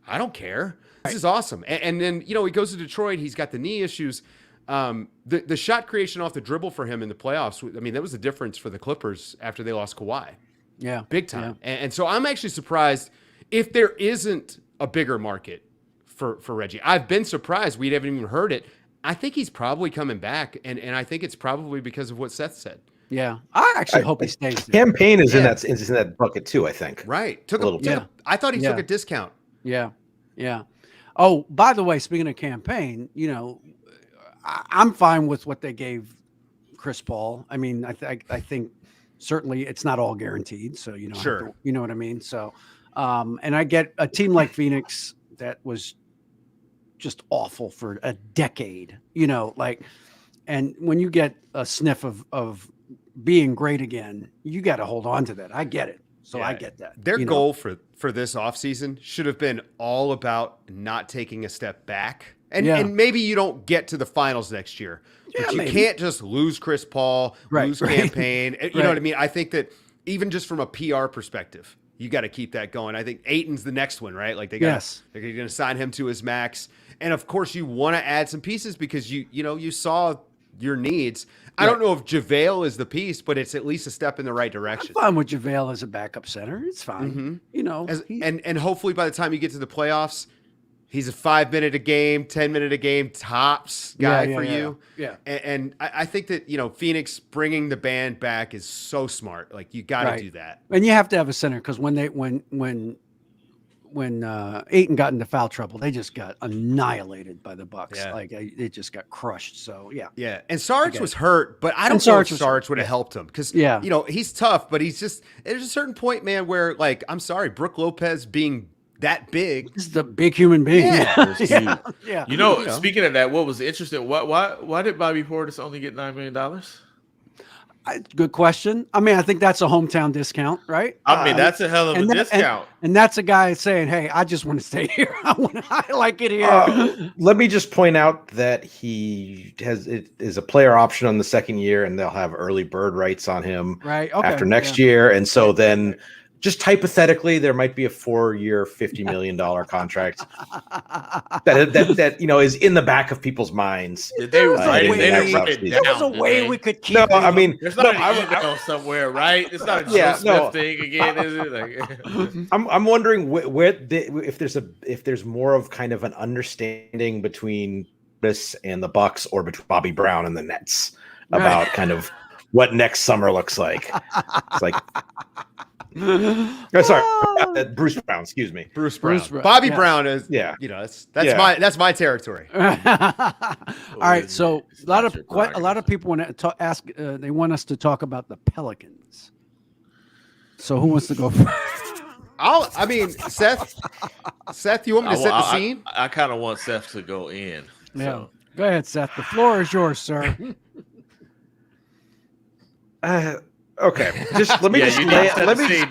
I don't care. This is awesome. And then, he goes to Detroit. He's got the knee issues. The shot creation off the dribble for him in the playoffs, I mean, that was the difference for the Clippers after they lost Kawhi. Yeah. Big time. Yeah. And so I'm actually surprised if there isn't a bigger market for Reggie. I've been surprised we haven't even heard it. I think he's probably coming back, and I think it's probably because of what Seth said. Yeah, I actually hope he stays there. Campaign is in that bucket too, I think. Right. I thought he took a discount. Yeah. Yeah. Oh, by the way, speaking of Campaign, I'm fine with what they gave Chris Paul. I mean, I think certainly it's not all guaranteed, so sure. You know what I mean? So and I get a team like Phoenix that was just awful for a decade, and when you get a sniff of being great again, you got to hold on to that. I get it. So I get that. Their goal for this offseason should have been all about not taking a step back. And maybe you don't get to the finals next year. But you can't just lose Chris Paul, lose Campaign. You know what I mean? I think that even just from a PR perspective, you got to keep that going. I think Ayton's the next one, right? Like they're going to sign him to his max. And of course you want to add some pieces because you saw your needs. I don't know if JaVale is the piece, but it's at least a step in the right direction. I'm fine with JaVale as a backup center. It's fine. Mm-hmm. And hopefully by the time you get to the playoffs, he's a 5-minute a game, 10-minute a game tops guy for you. Yeah. And I think that, Phoenix bringing the band back is so smart. Like you got to do that. And you have to have a center because when Ayton got into foul trouble, they just got annihilated by the Bucks. Yeah. Like it just got crushed. So yeah. And Sarge was hurt, but I don't know if Sarge would have helped him because he's tough, but he's just there's a certain point, man, where like I'm sorry, Brook Lopez being that big. This is the big human being. Yeah. Speaking of that, what was interesting? Why did Bobby Portis only get $9 million? Good question. I mean, I think that's a hometown discount, right? I mean, that's a hell of a discount. And that's a guy saying, "Hey, I just want to stay here. I like it here." Let me just point out that he is a player option on the second year, and they'll have early bird rights on him after next year. And so then, just hypothetically, there might be a 4-year, $50 million contract that is in the back of people's minds. There was a way we could keep. No, I mean, there's not an email somewhere, right? It's not a Joe Smith thing again, is it? Like, I'm wondering if there's more of kind of an understanding between this and the Bucks or between Bobby Brown and the Nets about kind of what next summer looks like. It's like. Bruce Brown. Excuse me, Bruce Brown. Bobby Brown is that's my territory. All right, so a lot of people want to ask. They want us to talk about the Pelicans. So who wants to go first? Seth, you want me to set the scene? I kind of want Seth to go in. Yeah, so. Go ahead, Seth. The floor is yours, sir. Okay, just let me just let me you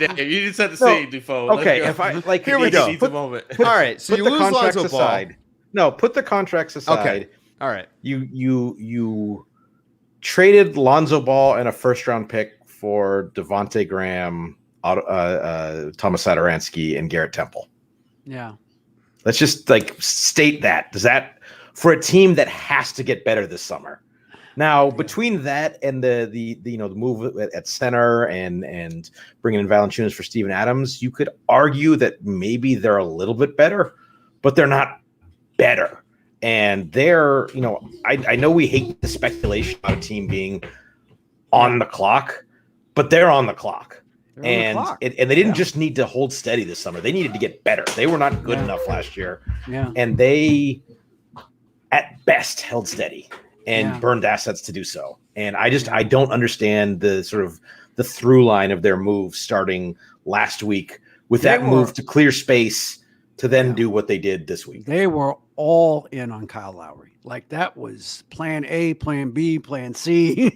just set the scene, DuFour. Okay, if I like here we go. Moment. All right, so you lose Lonzo aside. Ball. No, put the contracts aside. Okay. All right. You traded Lonzo Ball and a first-round pick for Devontae Graham, Thomas Satoransky, and Garrett Temple. Yeah. Let's just state that. Does that for a team that has to get better this summer? Now, between that and the move at center and bringing in Valanciunas for Steven Adams, you could argue that maybe they're a little bit better, but they're not better. And they're, I know we hate the speculation about a team being on the clock, but they're on the clock. And they didn't just need to hold steady this summer. They needed to get better. They were not good enough last year. Yeah. And they, at best, held steady. And burned assets to do so. And I don't understand the sort of the through line of their move starting last week with that move to clear space to then do what they did this week. They were all in on Kyle Lowry. Like that was plan A, plan B, plan C,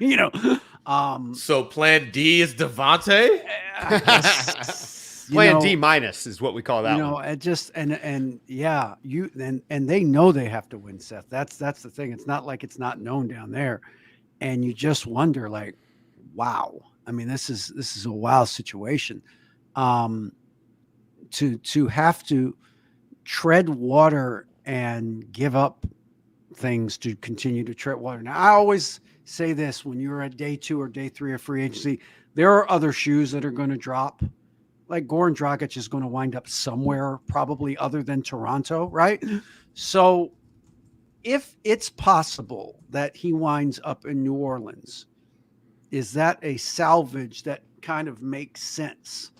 So plan D is Devontae? Plan D minus is what we call that. It just and they know they have to win, Seth. That's the thing. It's not like it's not known down there. And you just wonder, like, wow. I mean, this is a wild situation. To have to tread water and give up things to continue to tread water. Now, I always say this when you're at day 2 or day 3 of free agency, there are other shoes that are going to drop. Like Goran Dragic is going to wind up somewhere, probably other than Toronto, right? So if it's possible that he winds up in New Orleans, is that a salvage that kind of makes sense?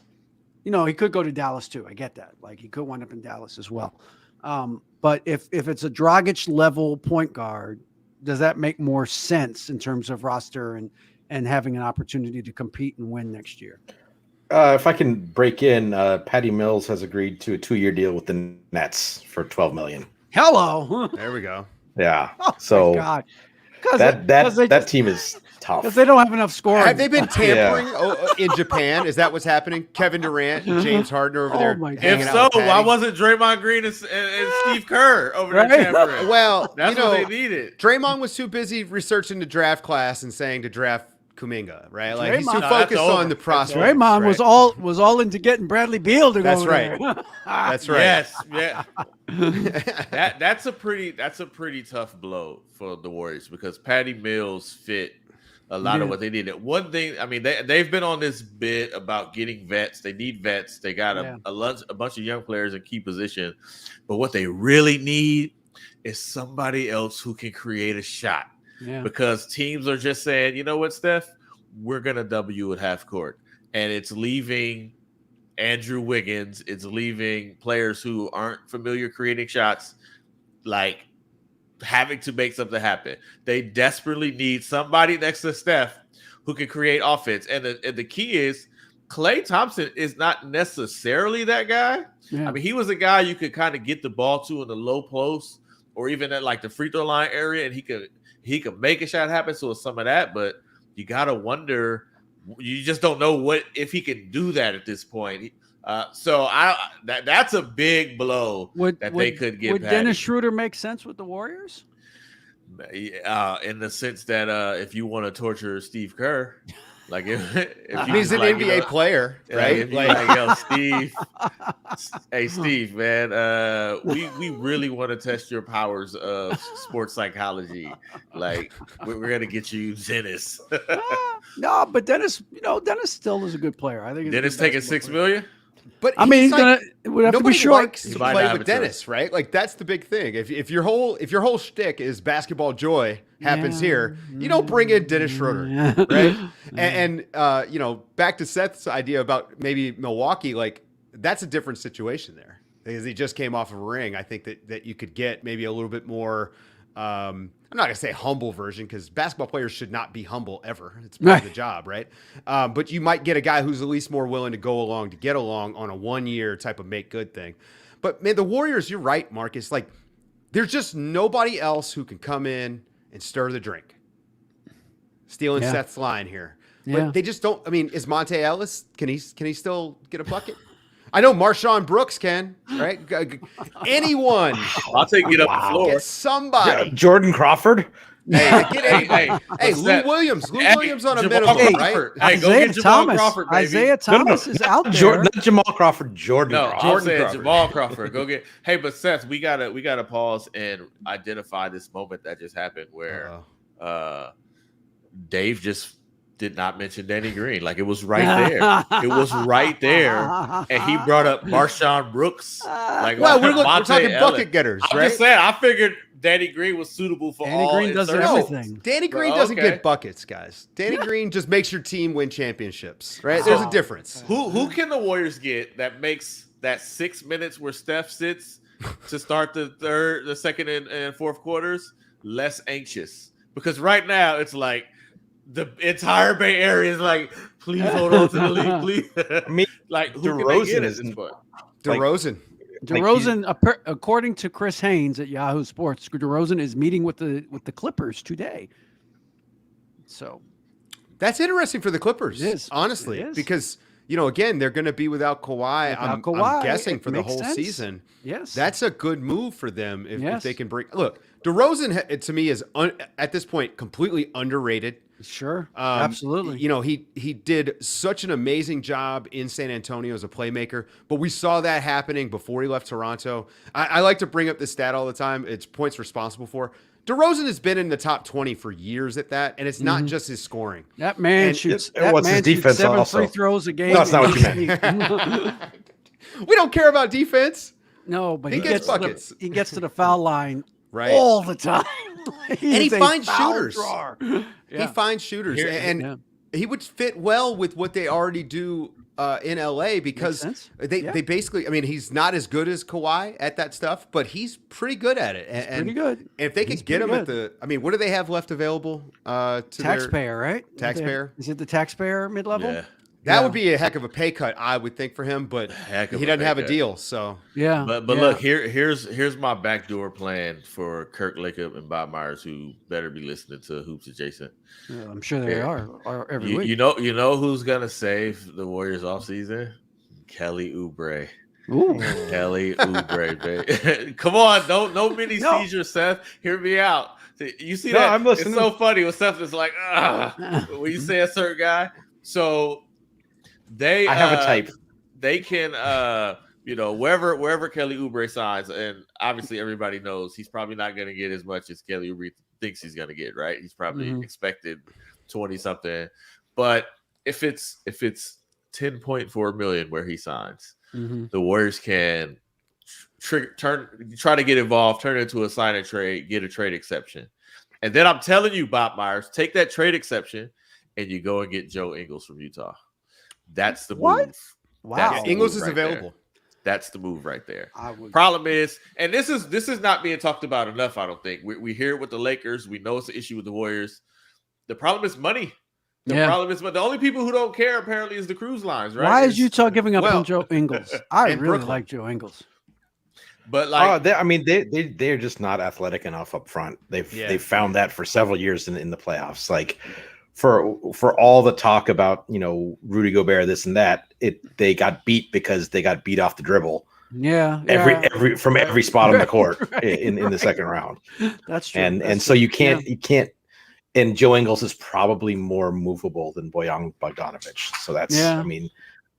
He could go to Dallas too. I get that. Like he could wind up in Dallas as well. But if it's a Dragic level point guard, does that make more sense in terms of roster and having an opportunity to compete and win next year? If I can break in, Patty Mills has agreed to a 2-year deal with the Nets for $12 million. Hello. There we go. Yeah. Oh, so God. That team is tough. Because they don't have enough scoring. Have they been tampering in Japan? Is that what's happening? Kevin Durant and James Harden over there. If so, why wasn't Draymond Green and Steve Kerr over there tampering? Well, that's what they needed. Draymond was too busy researching the draft class and saying to draft Kuminga, right? Like he's too Draymond- focused on the prospects. Draymond right? was all into getting Bradley Beal to go. That's over right. there. That's right. Yes, yeah. That's a pretty tough blow for the Warriors because Patty Mills fit a lot of what they needed. One thing, I mean, they've been on this bit about getting vets. They need vets. They got a bunch of young players in key position, but what they really need is somebody else who can create a shot. Yeah. Because teams are just saying, you know what, Steph, we're gonna W at half court, and it's leaving Andrew Wiggins. It's leaving players who aren't familiar creating shots, like having to make something happen. They desperately need somebody next to Steph who can create offense. And the key is Klay Thompson is not necessarily that guy. Yeah. I mean, he was a guy you could kind of get the ball to in the low post or even at like the free throw line area, and he could make a shot happen. So it's some of that, but you gotta wonder. You just don't know if he can do that at this point. So that's a big blow they could get. Would Dennis Schroeder make sense with the Warriors? In the sense that if you want to torture Steve Kerr, like if he's an NBA player, right? Yo, Steve, hey Steve, man, we really want to test your powers of sports psychology. Like we're gonna get you Dennis. No, but Dennis still is a good player. I think Dennis taking $6 million. But I mean, it would have to be short. Likes to play with Dennis, right? Like that's the big thing. If your whole shtick is basketball joy happens here, you don't bring in Dennis Schroeder, right? And back to Seth's idea about maybe Milwaukee, like that's a different situation there because he just came off of a ring. I think that you could get maybe a little bit more. I'm not gonna say humble version because basketball players should not be humble ever. It's part of the job, right? But you might get a guy who's at least more willing to get along on a 1-year type of make good thing. But man, the Warriors, you're right, Marcus. Like, there's just nobody else who can come in and stir the drink. Stealing Seth's line here, but they just don't. I mean, is Monte Ellis? Can he still get a bucket? I know Marshawn Brooks can, right? Anyone. I'll take it up the floor. Get somebody. Jordan Crawford. Hey, Lou Williams. Lou Williams on a minimum, right? Hey, go get Jamal Crawford, baby. Isaiah Thomas is out there. Not Jamal Crawford, Jordan Crawford. I'm saying Jamal Crawford. Go get. Hey, but Seth, we gotta pause and identify this moment that just happened where Dave just did not mention Danny Green. Like it was right there. It was right there. And he brought up Marshawn Brooks. Like, well, we're talking bucket getters, right? I'm just saying, I figured Danny Green was suitable for all. Danny Green does everything. Danny Green doesn't get buckets, guys. Danny Green just makes your team win championships, right? There's a difference. Who can the Warriors get that makes that 6 minutes where Steph sits to start the second and fourth quarters less anxious? Because right now it's like the entire Bay Area is like, please hold on to the lead, please. I mean, like who DeRozan can they get isn't. DeRozan. DeRozan, according to Chris Haynes at Yahoo Sports, DeRozan is meeting with the Clippers today. So that's interesting for the Clippers, honestly, because again, they're going to be without Kawhi. I'm guessing for the whole season. Yes, that's a good move for them if they can bring. Look, DeRozan to me is at this point completely underrated. Sure, absolutely. He did such an amazing job in San Antonio as a playmaker, but we saw that happening before he left Toronto. I like to bring up this stat all the time. It's points responsible for. DeRozan has been in the top 20 for years at that, and it's not just his scoring. That man shoots. What's his defense 7 also? Free throws a game. No, that's not what you meant. We don't care about defense. No, but he gets buckets. He gets to the foul line right all the time. And he finds shooters. Yeah. He finds shooters, and he would fit well with what they already do in LA because they basically. I mean, he's not as good as Kawhi at that stuff, but he's pretty good at it. And pretty good. And if they could get him at the, I mean, what do they have left available? To Taxpayer, right? Taxpayer. Is it the Taxpayer mid-level? Yeah. That would be a heck of a pay cut, I would think, for him, but he doesn't have a deal. So but look, here's my backdoor plan for Kirk Lacob and Bob Myers, who better be listening to Hoops Adjacent. Yeah, I'm sure they are every week. You know who's gonna save the Warriors offseason? Kelly Oubre. Ooh. Kelly Oubre, baby. Come on, no mini seizure, Seth. Hear me out. You see that? I'm listening. It's so funny when Seth is like, when you say a certain guy. So I have a type. They can, wherever Kelly Oubre signs, and obviously everybody knows he's probably not going to get as much as Kelly Oubre thinks he's going to get. Right? He's probably expected 20 something, but if it's 10.4 million where he signs, the Warriors can try to get involved, turn it into a sign and trade, get a trade exception, and then I'm telling you, Bob Myers, take that trade exception and you go and get Joe Ingles from Utah. That's the move. Wow, Ingles is available. That's the move right there. Problem is, and this is not being talked about enough. I don't think we hear it with the Lakers. We know it's an issue with the Warriors. The problem is money. The problem is, but the only people who don't care apparently is the cruise lines, right? Why is Utah giving up on Joe Ingles? I really like Joe Ingles. But they're just not athletic enough up front. They've found that for several years in the playoffs. Like for all the talk about Rudy Gobert, this and that, they got beat because they got beat off the dribble. Every from every spot on the court in the second round. That's true. And so you can't. And Joe Ingles is probably more movable than Bojan Bogdanovic. So that's I mean,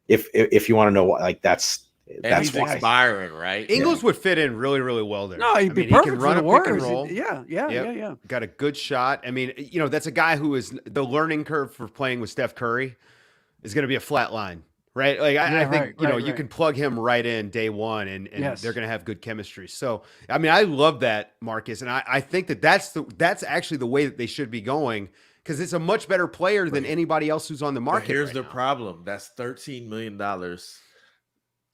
if you want to know what, like that's he's why. expiring, right? Ingles would fit in really, really well there. No, he'd be perfect. He can run a pick and roll. Yeah. Got a good shot. I mean, that's a guy who is the learning curve for playing with Steph Curry is going to be a flat line, right? Like I think you can plug him right in day one, and they're going to have good chemistry. So I mean, I love that, Marcus, and I think that's actually the way that they should be going. Because it's a much better player than anybody else who's on the market. But here's the problem: that's $13 million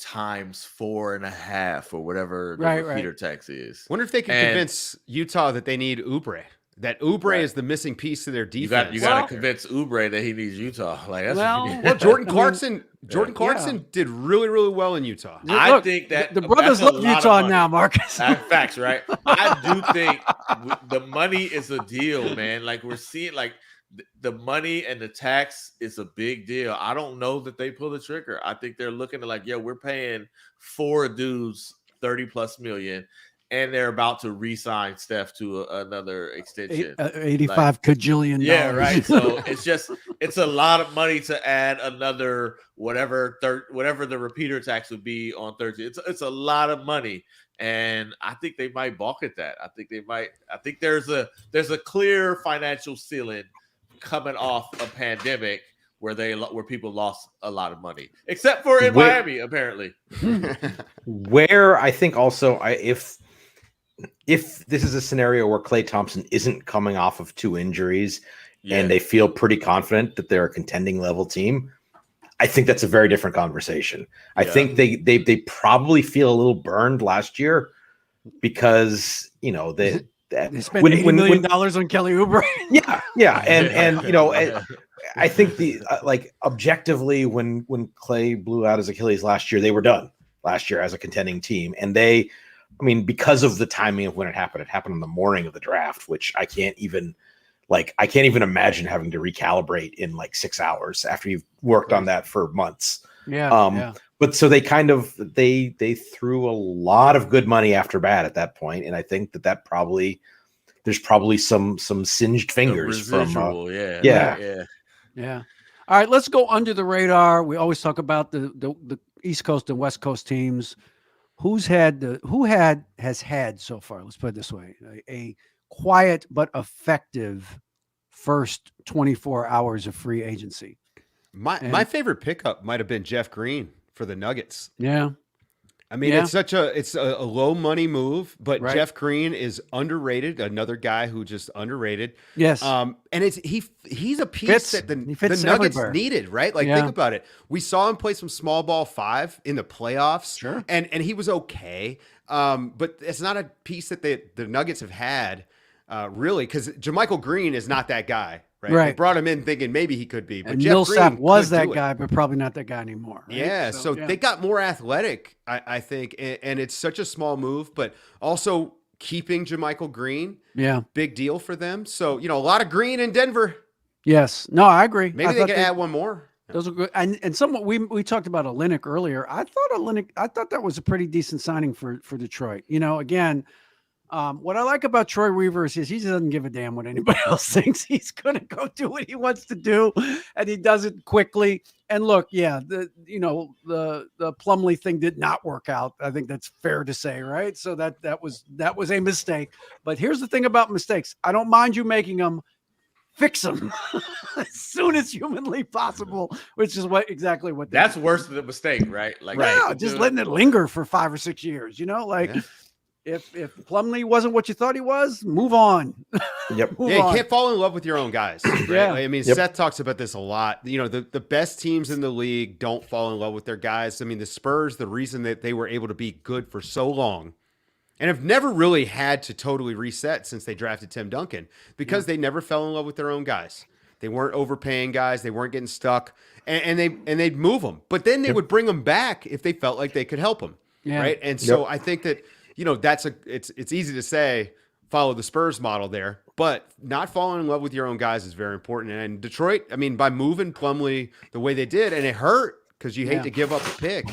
times 4.5 or whatever the repeater tax is. Wonder if they can convince Utah that they need Oubre. That Oubre is the missing piece to their defense. You got to convince Oubre that he needs Utah. Like that's Jordan Clarkson did really, really well in Utah. I think that the brothers love Utah now, Marcus. Facts, right? I do think the money is a deal, man. Like we're seeing, like the money and the tax is a big deal. I don't know that they pull the trigger. I think they're looking at we're paying 4 dudes $30+ million. And they're about to re-sign Steph to another extension. 85 cajillion. Yeah, right. So it's a lot of money to add another whatever the repeater tax would be on Thursday. It's a lot of money, and I think they might balk at that. I think there's a clear financial ceiling coming off a pandemic where people lost a lot of money, except for in Miami, apparently. Where I think also if this is a scenario where Klay Thompson isn't coming off of 2 injuries and they feel pretty confident that they're a contending level team, I think that's a very different conversation. I think they probably feel a little burned last year because they spent $80 million on Kelly Oubre. And I think objectively when Klay blew out his Achilles last year, they were done. last year as a contending team. And they, I mean, because of the timing of when it happened on the morning of the draft, which I can't even imagine having to recalibrate in like 6 hours after you've worked on that for months. But so they kind of, they threw a lot of good money after bad at that point. And I think that probably, there's probably some singed fingers from, Yeah. All right, let's go under the radar. We always talk about the East Coast and West Coast teams. Who has had so far, let's put it this way, a quiet but effective first 24 hours of free agency? My favorite pickup might have been Jeff Green for the Nuggets. Yeah. I mean, it's a low money move, but Jeff Green is underrated. Another guy who just underrated. Yes. And he's a piece that the Nuggets needed, right? Like, think about it. We saw him play some small ball 5 in the playoffs. Sure. And he was okay. But it's not a piece that the Nuggets have had, really, because JaMychal Green is not that guy. Right. They brought him in thinking maybe he could be, but and Jeff Millsap Green was that guy, but probably not that guy anymore. Right? Yeah. So they got more athletic, I think. And it's such a small move, but also keeping JaMychal Green. Yeah. Big deal for them. So, a lot of green in Denver. Yes. No, I agree. Maybe they could add one more. Those are good. And somewhat we talked about Olynyk earlier. I thought that was a pretty decent signing for Detroit. Again, what I like about Troy Weaver is he doesn't give a damn what anybody else thinks. He's going to go do what he wants to do, and he does it quickly. And look, the Plumlee thing did not work out. I think that's fair to say, right? So that was a mistake. But here's the thing about mistakes. I don't mind you making them. Fix them as soon as humanly possible, which is exactly what that's worse than a mistake, right? Like, just letting it linger for 5 or 6 years, If Plumlee wasn't what you thought he was, move on. Yep. You can't fall in love with your own guys. Right? Yeah. I mean, Seth talks about this a lot. The best teams in the league don't fall in love with their guys. I mean, the Spurs, the reason that they were able to be good for so long and have never really had to totally reset since they drafted Tim Duncan because they never fell in love with their own guys. They weren't overpaying guys. They weren't getting stuck, and they'd move them. But then they would bring them back if they felt like they could help them. Yeah. Right. And so I think that, it's easy to say follow the Spurs model there, but not falling in love with your own guys is very important. And Detroit, I mean, by moving Plumlee the way they did, and it hurt because you hate to give up a pick.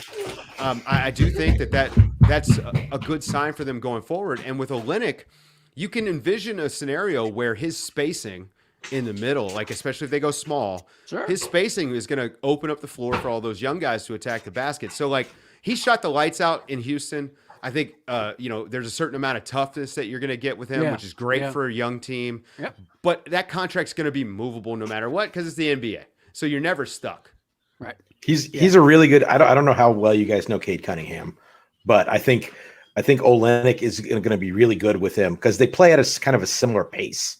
I do think that's a good sign for them going forward. And with Olynyk, you can envision a scenario where his spacing in the middle, like especially if they go small, his spacing is going to open up the floor for all those young guys to attack the basket. So like he shot the lights out in Houston. I think, there's a certain amount of toughness that you're going to get with him, which is great for a young team. Yep. But that contract's going to be movable no matter what because it's the NBA. So you're never stuck. Right. He's a really good. I don't know how well you guys know Cade Cunningham, but I think Olynyk is going to be really good with him because they play at a kind of a similar pace.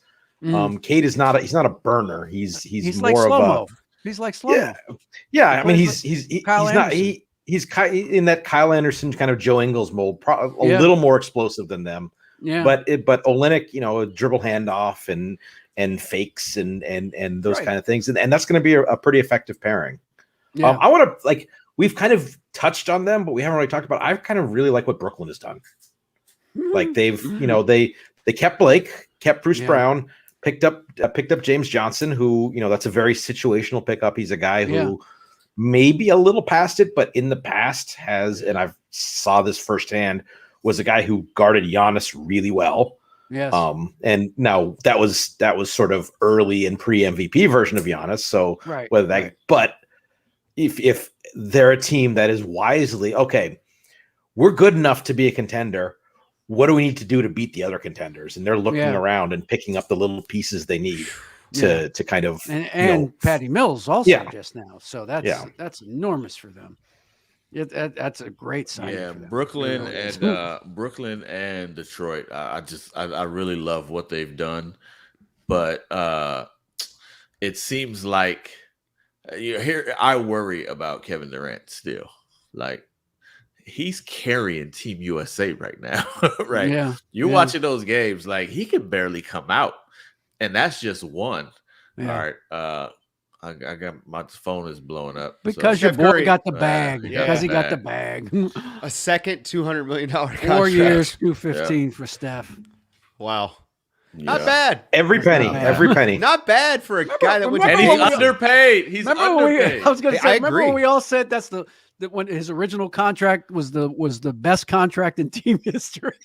Cade is not a burner. He's more like of a. He's like slow-mo. Yeah. I mean, he's not. He's in that Kyle Anderson kind of Joe Ingles mold, a little more explosive than them. Yeah. But Olynyk, a dribble handoff and fakes and those kind of things, and that's going to be a pretty effective pairing. Yeah. I want to we've kind of touched on them, but we haven't really talked about. I kind of really like what Brooklyn has done. Like they've they kept Blake, kept Bruce Brown, picked up James Johnson, who that's a very situational pickup. He's a guy who. Maybe a little past it, but in the past has, and I've saw this firsthand, was a guy who guarded Giannis really well. Yes. And now that was sort of early and pre-MVP version of Giannis. So but if they're a team that is wisely, okay, we're good enough to be a contender. What do we need to do to beat the other contenders? And they're looking around and picking up the little pieces they need. To kind of and Patty Mills also just now, so that's enormous for them. That's a great sign. Yeah, Brooklyn and Detroit. I really love what they've done, but it seems like here I worry about Kevin Durant still. Like he's carrying Team USA right now, right? Yeah, you're watching those games, like he can barely come out. And that's just one. Yeah. All right. I got my phone is blowing up because your boy got the bag. Because he got the bag. A second $200 million contract. 4 years, $215 for Steph. Wow. Not bad. Every penny. Not bad for a guy that would. And he's underpaid. He's underpaid. I was going to say, remember when we all said that's when his original contract was the best contract in team history.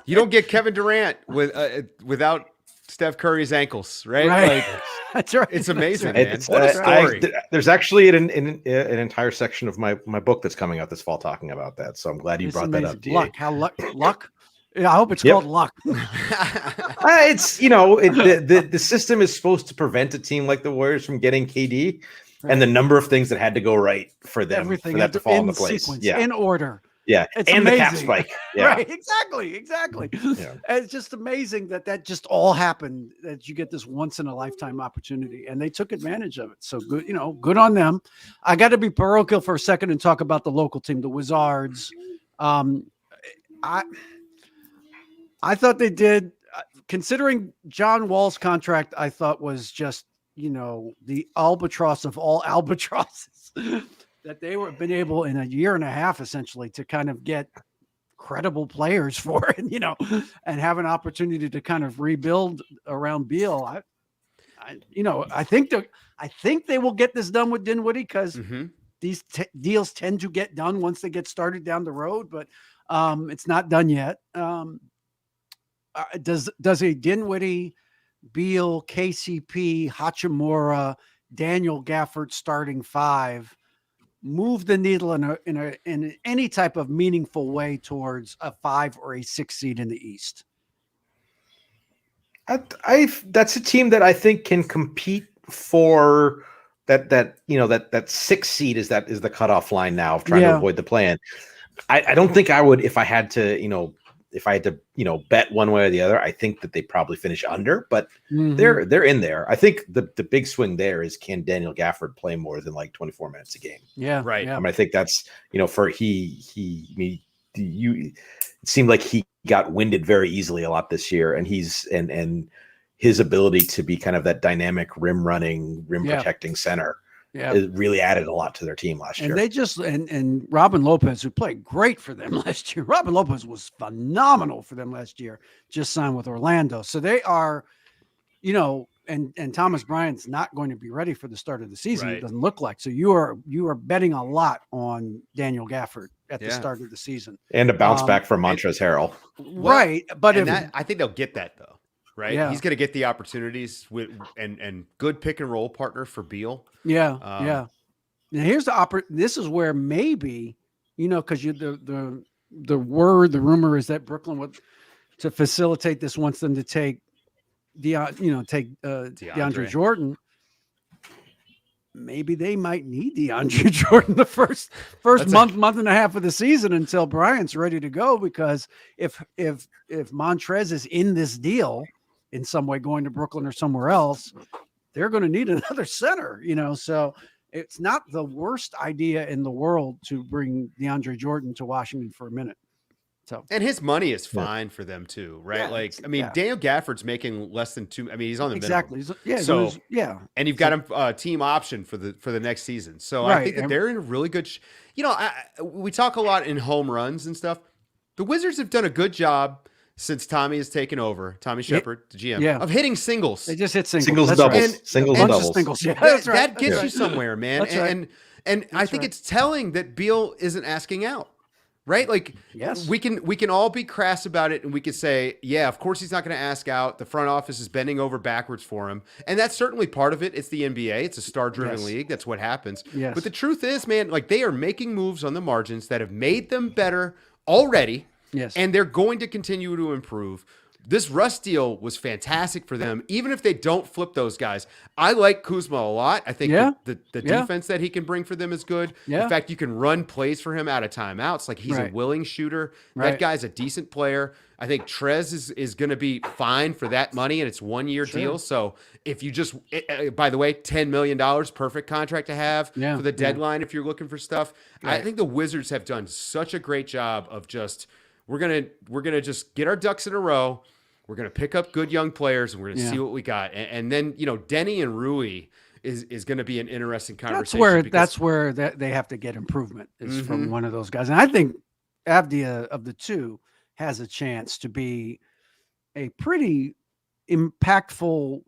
You don't get Kevin Durant without Steph Curry's ankles, right? Like, that's right. It's amazing, man. It's, what a story. There's actually an entire section of my book that's coming out this fall talking about that. So I'm glad you brought that up. Luck. How luck? Yeah, I hope it's called luck. It's the system is supposed to prevent a team like the Warriors from getting KD, and the number of things that had to go right for them for that to fall into place. Sequence, in order. Yeah, it's and amazing. The cap spike. Yeah. Right, exactly. Yeah. It's just amazing that just all happened, that you get this once in a lifetime opportunity, and they took advantage of it. So good, good on them. I got to be parochial for a second and talk about the local team, the Wizards. I thought they did, considering John Wall's contract, I thought was just, the albatross of all albatrosses. That they were been able in a year and a half essentially to kind of get credible players for it, and have an opportunity to kind of rebuild around Beal. I think they will get this done with Dinwiddie because these deals tend to get done once they get started down the road, but it's not done yet. Does a Dinwiddie, Beal, KCP, Hachimura, Daniel Gafford starting five move the needle in any type of meaningful way towards a 5 or a 6 seed in the East? That's a team that I think can compete for that 6 seed is the cutoff line now of trying to avoid the play-in. I don't think I would if I had to bet one way or the other. I think that they probably finish under, but they're in there. I think the big swing there is, can Daniel Gafford play more than like 24 minutes a game? Yeah, right. I mean, I think that's it seemed like he got winded very easily a lot this year, and and his ability to be kind of that dynamic rim protecting center. Yeah, it really added a lot to their team last year. And they just and Robin Lopez, who played great for them last year. Robin Lopez was phenomenal for them last year. Just signed with Orlando, so they are, and Thomas Bryant's not going to be ready for the start of the season. Right. It doesn't look like. So you are betting a lot on Daniel Gafford at the start of the season, and a bounce back from Montrezl Harrell. Right, but I think they'll get that though. Right, he's going to get the opportunities with and good pick and roll partner for Beal. Yeah. Now here's this is where maybe because the rumor is that Brooklyn would, to facilitate this, wants them to take DeAndre Jordan. Maybe they might need DeAndre Jordan the first month and a half of the season until Bryant's ready to go, because if Montrez is in this deal in some way, going to Brooklyn or somewhere else, they're going to need another center, so it's not the worst idea in the world to bring DeAndre Jordan to Washington for a minute. So, and his money is fine for them too, right? Daniel Gafford's making less than $2. I mean, he's on the minimum. And you've got him team option for the next season. So I think that they're in a really good. We talk a lot in home runs and stuff. The Wizards have done a good job since Tommy has taken over, Tommy Shepard, the GM, of hitting singles. They just hit singles and doubles. Singles and doubles. Yeah, that gets you somewhere, man. And I think it's telling that Beal isn't asking out. Right? Like, yes, we can all be crass about it, and we could say, yeah, of course he's not going to ask out. The front office is bending over backwards for him. And that's certainly part of it. It's the NBA. It's a star-driven league. That's what happens. Yes. But the truth is, man, like, they are making moves on the margins that have made them better already. Yes. And they're going to continue to improve. This Russ deal was fantastic for them, even if they don't flip those guys. I like Kuzma a lot. I think the defense that he can bring for them is good. Yeah. In fact, you can run plays for him out of timeouts. Like, he's a willing shooter. That guy's a decent player. I think Trez is going to be fine for that money, and it's 1-year deal. So if you just, by the way, $10 million, perfect contract to have for the deadline if you're looking for stuff. Right. I think the Wizards have done such a great job of just, we're gonna just get our ducks in a row. We're gonna pick up good young players, and we're gonna see what we got. And then Denny and Rui is going to be an interesting conversation. That's where they have to get improvement is from one of those guys. And I think Avdia of the two has a chance to be a pretty impactful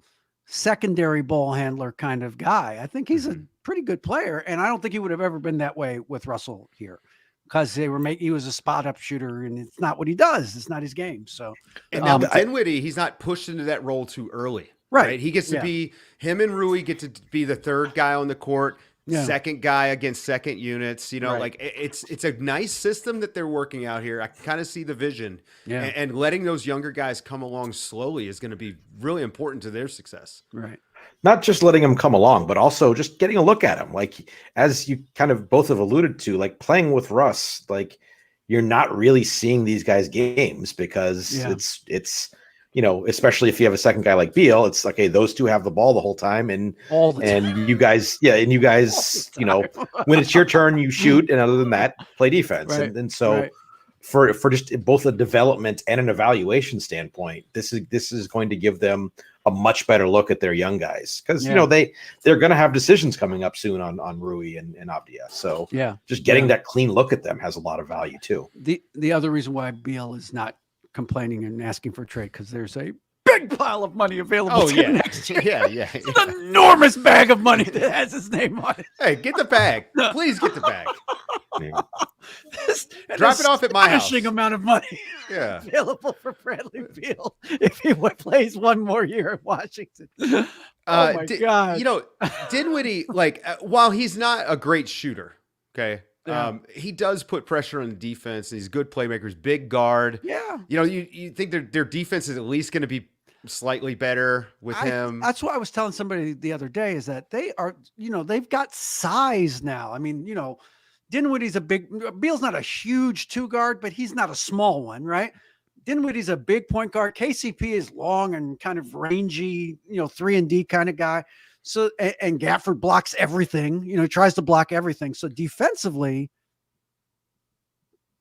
secondary ball handler kind of guy. I think he's a pretty good player, and I don't think he would have ever been that way with Russell here because he was a spot up shooter, and it's not what he does. It's not his game. So, and now Dinwiddie, he's not pushed into that role too early. Right. He gets to be him and Rui get to be the third guy on the court, second guy against second units. Like it's a nice system that they're working out here. I kind of see the vision, and letting those younger guys come along slowly is going to be really important to their success. Right. Not just letting them come along, but also just getting a look at them. Like, as you kind of both have alluded to, like playing with Russ, like you're not really seeing these guys' games because it's especially if you have a second guy like Beal, it's like, hey, those two have the ball the whole time, and you guys, when it's your turn, you shoot, and other than that, play defense. Right. And so for just both a development and an evaluation standpoint, this is going to give them a much better look at their young guys because they're going to have decisions coming up soon on Rui and Avdia. So just getting that clean look at them has a lot of value too. The other reason why Beal is not complaining and asking for a trade because there's a big pile of money available to him next year. It's an enormous bag of money that has his name on it. Hey, get the bag. Please get the bag. Drop it off at my house. Astonishing amount of money available for Bradley Beal if he plays one more year at Washington. Oh my God. Dinwiddie, while he's not a great shooter, he does put pressure on the defense. He's good playmakers, big guard. Yeah. You think their defense is at least going to be slightly better with him. That's what I was telling somebody the other day is that they are, they've got size now. I mean, Dinwiddie's Beal's not a huge two guard, but he's not a small one, right? Dinwiddie's a big point guard. KCP is long and kind of rangy, 3-and-D kind of guy. So, and Gafford blocks everything, tries to block everything. So defensively,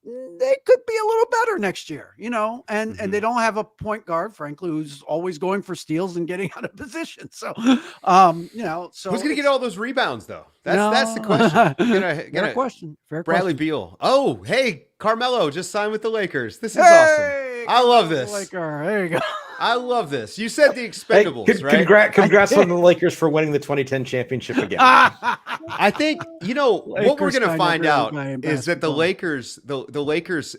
they could be a little better next year, and they don't have a point guard, frankly, who's always going for steals and getting out of position. So, so who's going to get all those rebounds though? That's the question. Fair question. Bradley Beal. Oh, hey, Carmelo just signed with the Lakers. This is awesome. I love this. Laker. There you go. I love this. You said the Expendables, right? Congrats on the Lakers for winning the 2010 championship again. I think, what we're going to find out is that the Lakers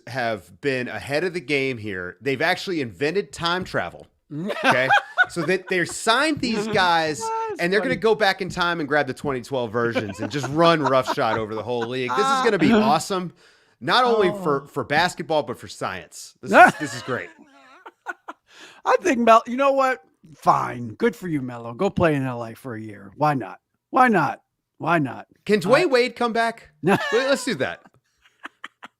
have been ahead of the game here. They've actually invented time travel. Okay. So that they're signed these guys and they're going to go back in time and grab the 2012 versions and just run roughshod over the whole league. This is going to be awesome. Not only for basketball, but for science. This is great. I think Melo, you know what? Fine. Good for you, Melo. Go play in LA for a year. Why not? Can Dwayne Wade come back? Let's do that.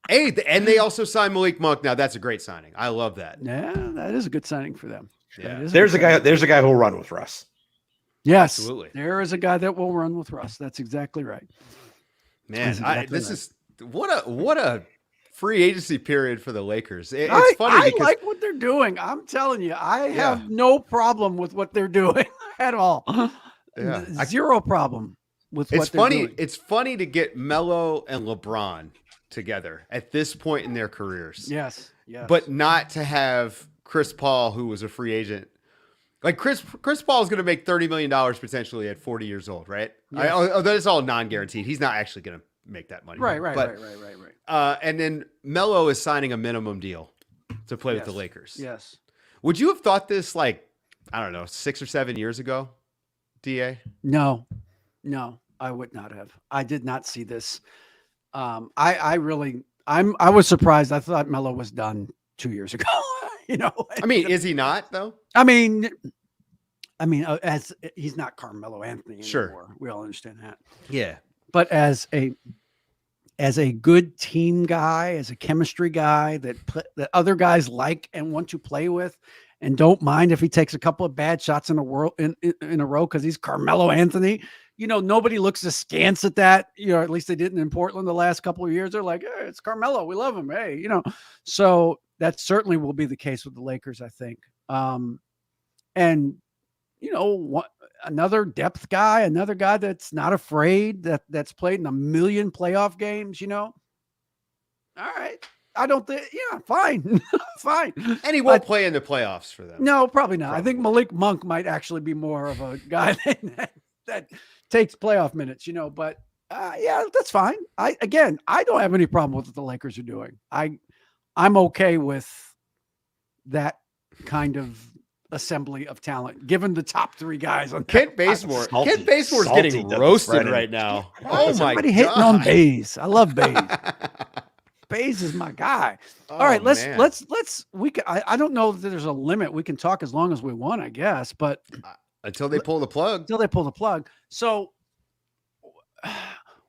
Hey, and they also signed Malik Monk. Now that's a great signing. I love that. Yeah, that is a good signing for them. Yeah. There's a guy who'll run with Russ. Yes, absolutely. There is a guy that will run with Russ. That's exactly right. Man, is what a free agency period for the Lakers. It's funny because I like what they're doing. I'm telling you, I have no problem with what they're doing at all. Yeah. Zero problem with what they're doing. It's funny to get Melo and LeBron together at this point in their careers. Yes. But not to have Chris Paul, who was a free agent. Like Chris Paul is going to make $30 million potentially at 40 years old, right? Yes. That is all non-guaranteed. He's not actually going to make that money. Right. And then Melo is signing a minimum deal to play with the Lakers. Yes. Would you have thought this 6 or 7 years ago, DA? No, I would not have. I did not see this. I was surprised. I thought Melo was done 2 years ago. Is he not though? As he's not Carmelo Anthony anymore. Sure. We all understand that. Yeah. But as a good team guy, as a chemistry guy that other guys like and want to play with, and don't mind if he takes a couple of bad shots in a row because he's Carmelo Anthony. Nobody looks askance at that. At least they didn't in Portland the last couple of years. They're like, hey, it's Carmelo. We love him. Hey, So that certainly will be the case with the Lakers, I think. And another depth guy, another guy that's not afraid, that's played in 1 million playoff games, All right. I don't think, fine. Fine. And he won't play in the playoffs for them. No, probably not. I think Malik Monk might actually be more of a guy that takes playoff minutes, but that's fine. I don't have any problem with what the Lakers are doing. I'm okay with that kind of assembly of talent, given the top 3 guys on Kent Bazemore. Kent Bazemore's getting roasted right now. Oh my God. Hitting on Baze. I love Baze. Baze is my guy. All right, let's I don't know that there's a limit. We can talk as long as we want, I guess, but until they pull the plug. So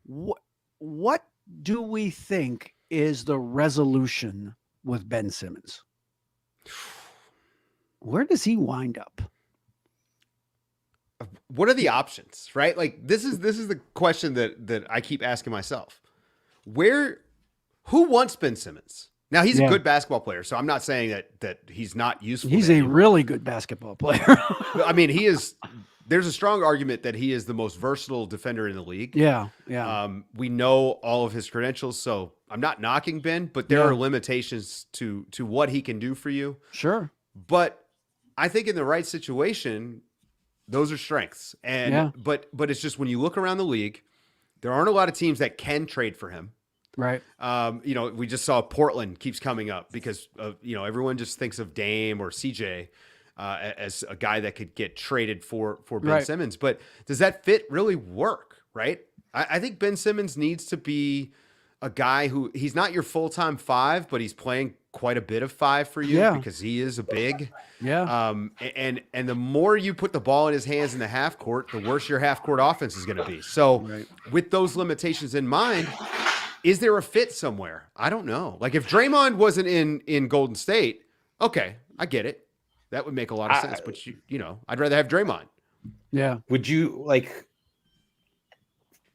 what do we think is the resolution with Ben Simmons? Where does he wind up? What are the options, right? Like this is the question that I keep asking myself. Who wants Ben Simmons? Now he's a good basketball player, so I'm not saying that he's not useful. He's a really good basketball player. I mean, he is. There's a strong argument that he is the most versatile defender in the league. Yeah. We know all of his credentials, so I'm not knocking Ben, but there are limitations to what he can do for you. Sure. But I think in the right situation, those are strengths. And but it's just when you look around the league, there aren't a lot of teams that can trade for him. Right. We just saw Portland keeps coming up because everyone just thinks of Dame or CJ as a guy that could get traded for Ben Simmons. But does that fit really work? Right. I think Ben Simmons needs to be a guy who he's not your full-time 5, but he's playing quite a bit of 5 for you because he is a big. Yeah. And the more you put the ball in his hands in the half court, the worse your half court offense is going to be. So with those limitations in mind, is there a fit somewhere? I don't know. Like if Draymond wasn't in Golden State, okay, I get it. That would make a lot of sense. But I'd rather have Draymond. Yeah. Would you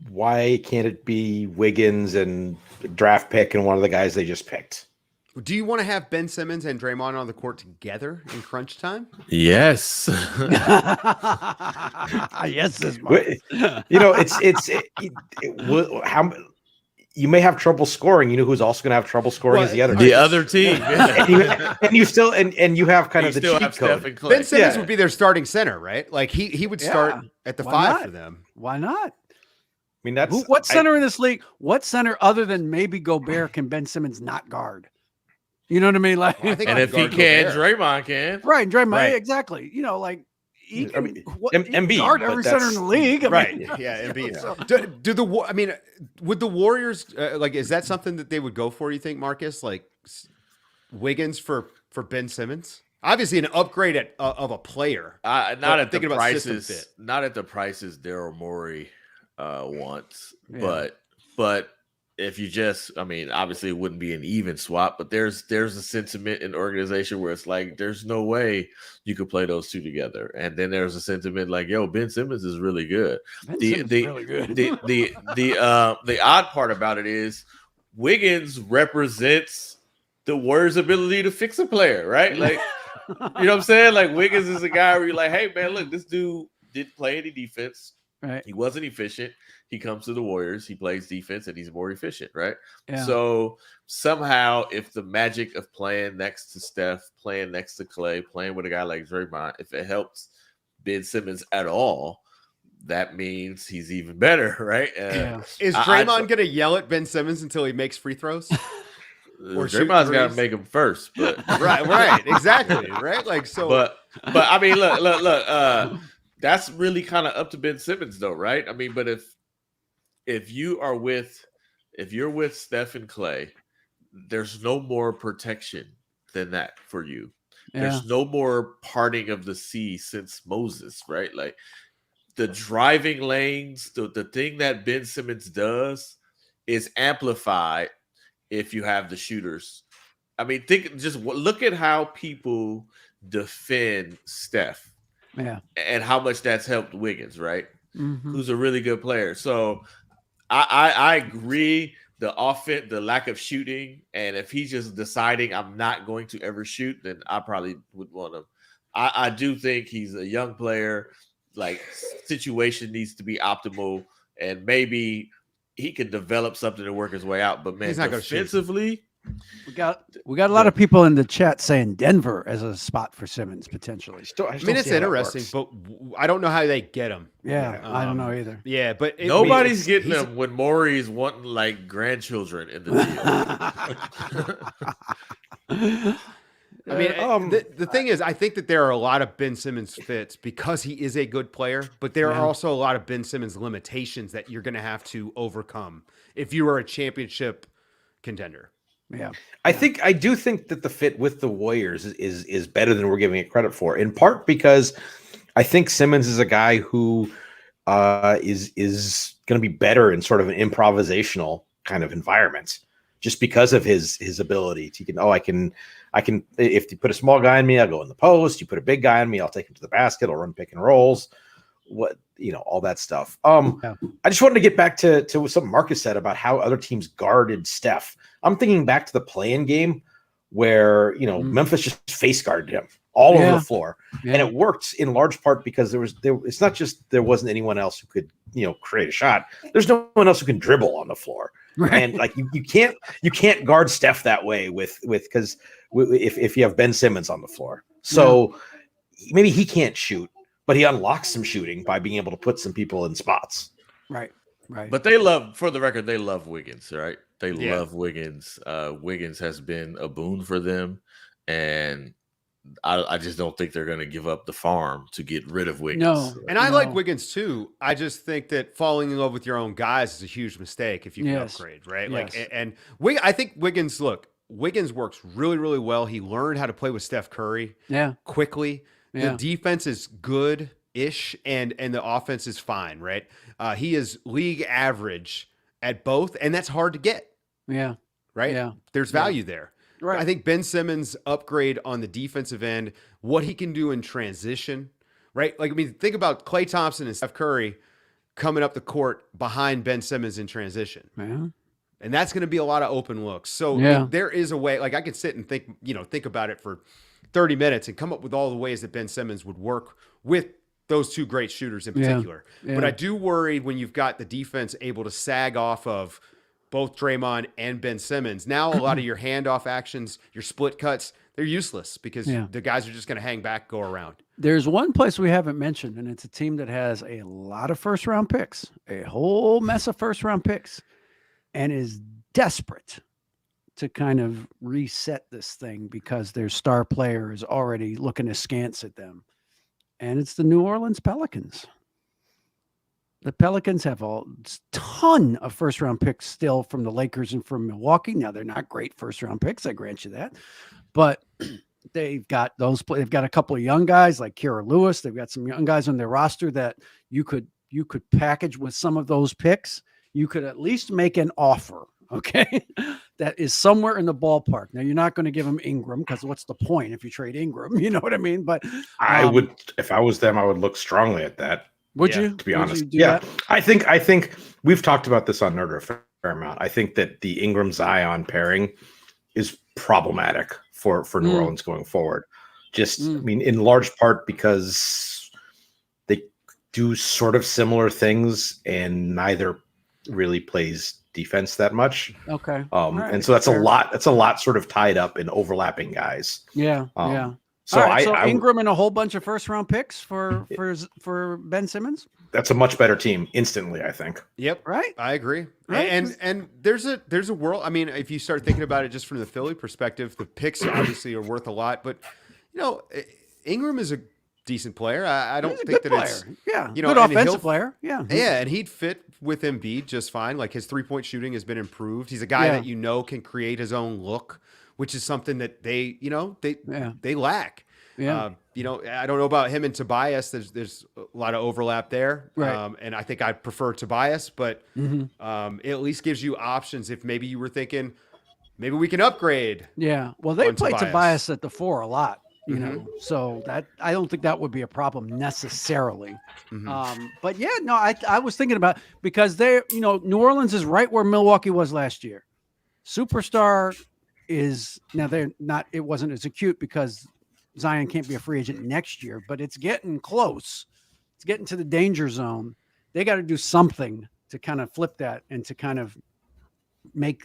why can't it be Wiggins and draft pick and one of the guys they just picked? Do you want to have Ben Simmons and Draymond on the court together in crunch time? Yes. Yes. How you may have trouble scoring. You know who's also going to have trouble scoring is the other team. and you have kind of the cheat code. Ben Simmons would be their starting center, right? Like he would start at the 5 for them. Why not? I mean, what center in this league? What center other than maybe Gobert can Ben Simmons not guard? You know what I mean? Like, and if he can, Draymond can. Right, Draymond, exactly. He can Embiid, guard every center in the league. Embiid. Would the Warriors is that something that they would go for? You think, Marcus? Like Wiggins for Ben Simmons? Obviously, an upgrade of a player. Not at the prices. Not at the prices Daryl Morey wants, but if you obviously it wouldn't be an even swap, but there's a sentiment in the organization where it's like there's no way you could play those two together, and then there's a sentiment like, yo, Ben Simmons is really good. The odd part about it is Wiggins represents the Warriors' ability to fix a player, right? Like, you know what I'm saying? Like Wiggins is a guy where you're like, hey man, look, this dude didn't play any defense. Right. He wasn't efficient. He comes to the Warriors. He plays defense, and he's more efficient, right? Yeah. So somehow, if the magic of playing next to Steph, playing next to Clay, playing with a guy like Draymond, if it helps Ben Simmons at all, that means he's even better, right? Is Draymond going to yell at Ben Simmons until he makes free throws? Or Draymond's got to make them first, but right, exactly, right. Like so, but I mean, look. That's really kind of up to Ben Simmons, though, right? I mean, but if you're with Steph and Clay, there's no more protection than that for you. Yeah. There's no more parting of the sea since Moses, right? Like the driving lanes, the thing that Ben Simmons does is amplified if you have the shooters. I mean, look at how people defend Steph. Yeah, and how much that's helped Wiggins, right? Mm-hmm. Who's a really good player. So I agree. The offense, the lack of shooting, and if he's just deciding I'm not going to ever shoot, then I probably would want him. I do think he's a young player. Like, situation needs to be optimal, and maybe he can develop something to work his way out. But man, defensively, we got a lot of people in the chat saying Denver as a spot for Simmons potentially. I mean, it's interesting, but I don't know how they get him. Yeah, I don't know either. Yeah, but nobody's getting him when Maury's wanting like grandchildren in the deal. I mean, the thing is, I think that there are a lot of Ben Simmons fits because he is a good player, but there are also a lot of Ben Simmons limitations that you're going to have to overcome if you are a championship contender. Yeah, I do think that the fit with the Warriors is better than we're giving it credit for. In part because I think Simmons is a guy who is going to be better in sort of an improvisational kind of environment, just because of his ability to I can if you put a small guy on me, I'll go in the post. You put a big guy on me, I'll take him to the basket. I'll run pick and rolls. All that stuff. I just wanted to get back to something Marcus said about how other teams guarded Steph. I'm thinking back to the play-in game where, Memphis just face guarded him all over the floor. Yeah. And it worked in large part because it's not just there wasn't anyone else who could, create a shot. There's no one else who can dribble on the floor. Right. And like you can't guard Steph that way because if you have Ben Simmons on the floor. So maybe he can't shoot, but he unlocks some shooting by being able to put some people in spots. Right. But for the record, they love Wiggins, right? They love Wiggins. Wiggins has been a boon for them, and I just don't think they're going to give up the farm to get rid of Wiggins. No, and I like Wiggins too. I just think that falling in love with your own guys is a huge mistake if you can upgrade, right? Yes. I think Wiggins works really, really well. He learned how to play with Steph Curry quickly. Yeah. The defense is good-ish, and the offense is fine, right? He is league average at both, and that's hard to get. Yeah. Right? Yeah. There's value there. Right. I think Ben Simmons' upgrade on the defensive end, what he can do in transition, right? Think about Klay Thompson and Steph Curry coming up the court behind Ben Simmons in transition. Yeah. And that's going to be a lot of open looks. So there is a way, I could sit and think about it for 30 minutes and come up with all the ways that Ben Simmons would work with those two great shooters in particular. Yeah. But I do worry when you've got the defense able to sag off of both Draymond and Ben Simmons. Now, a lot of your handoff actions, your split cuts, they're useless because the guys are just going to hang back, go around. There's one place we haven't mentioned, and it's a team that has a lot of first-round picks, a whole mess of first-round picks, and is desperate to kind of reset this thing because their star player is already looking askance at them. And it's the New Orleans Pelicans. The Pelicans have a ton of first-round picks still from the Lakers and from Milwaukee. Now, they're not great first-round picks, I grant you that. But they've got they've got a couple of young guys like Kira Lewis. They've got some young guys on their roster that you could package with some of those picks. You could at least make an offer, okay, that is somewhere in the ballpark. Now, you're not going to give them Ingram because what's the point if you trade Ingram? You know what I mean? But I would, if I was them, I would look strongly at that. Would you? To be honest, that? I think we've talked about this on Nerder a fair amount. I think that the Ingram Zion pairing is problematic for New Orleans going forward. In large part because they do sort of similar things and neither really plays defense that much. Okay. Right. And so that's fair. That's a lot sort of tied up in overlapping guys. Yeah. So Ingram and a whole bunch of first-round picks for Ben Simmons. That's a much better team instantly, I think. Yep. Right. I agree. Right. And there's a world. I mean, if you start thinking about it just from the Philly perspective, the picks obviously are worth a lot. But Ingram is a decent player. I don't think that it's good offensive player. Yeah. Yeah, and he'd fit with Embiid just fine. Like his 3-point shooting has been improved. He's a guy that can create his own look, which is something that they lack. Yeah. I don't know about him and Tobias. There's a lot of overlap there. Right. And I think I'd prefer Tobias, but it at least gives you options if maybe you were thinking, maybe we can upgrade. Yeah. Well, they play Tobias at the 4 a lot, so that I don't think that would be a problem necessarily. But I was thinking about because New Orleans is right where Milwaukee was last year. Superstar is now they're not. It wasn't as acute because Zion can't be a free agent next year, but it's getting close. It's getting to the danger zone. They got to do something to kind of flip that and to kind of make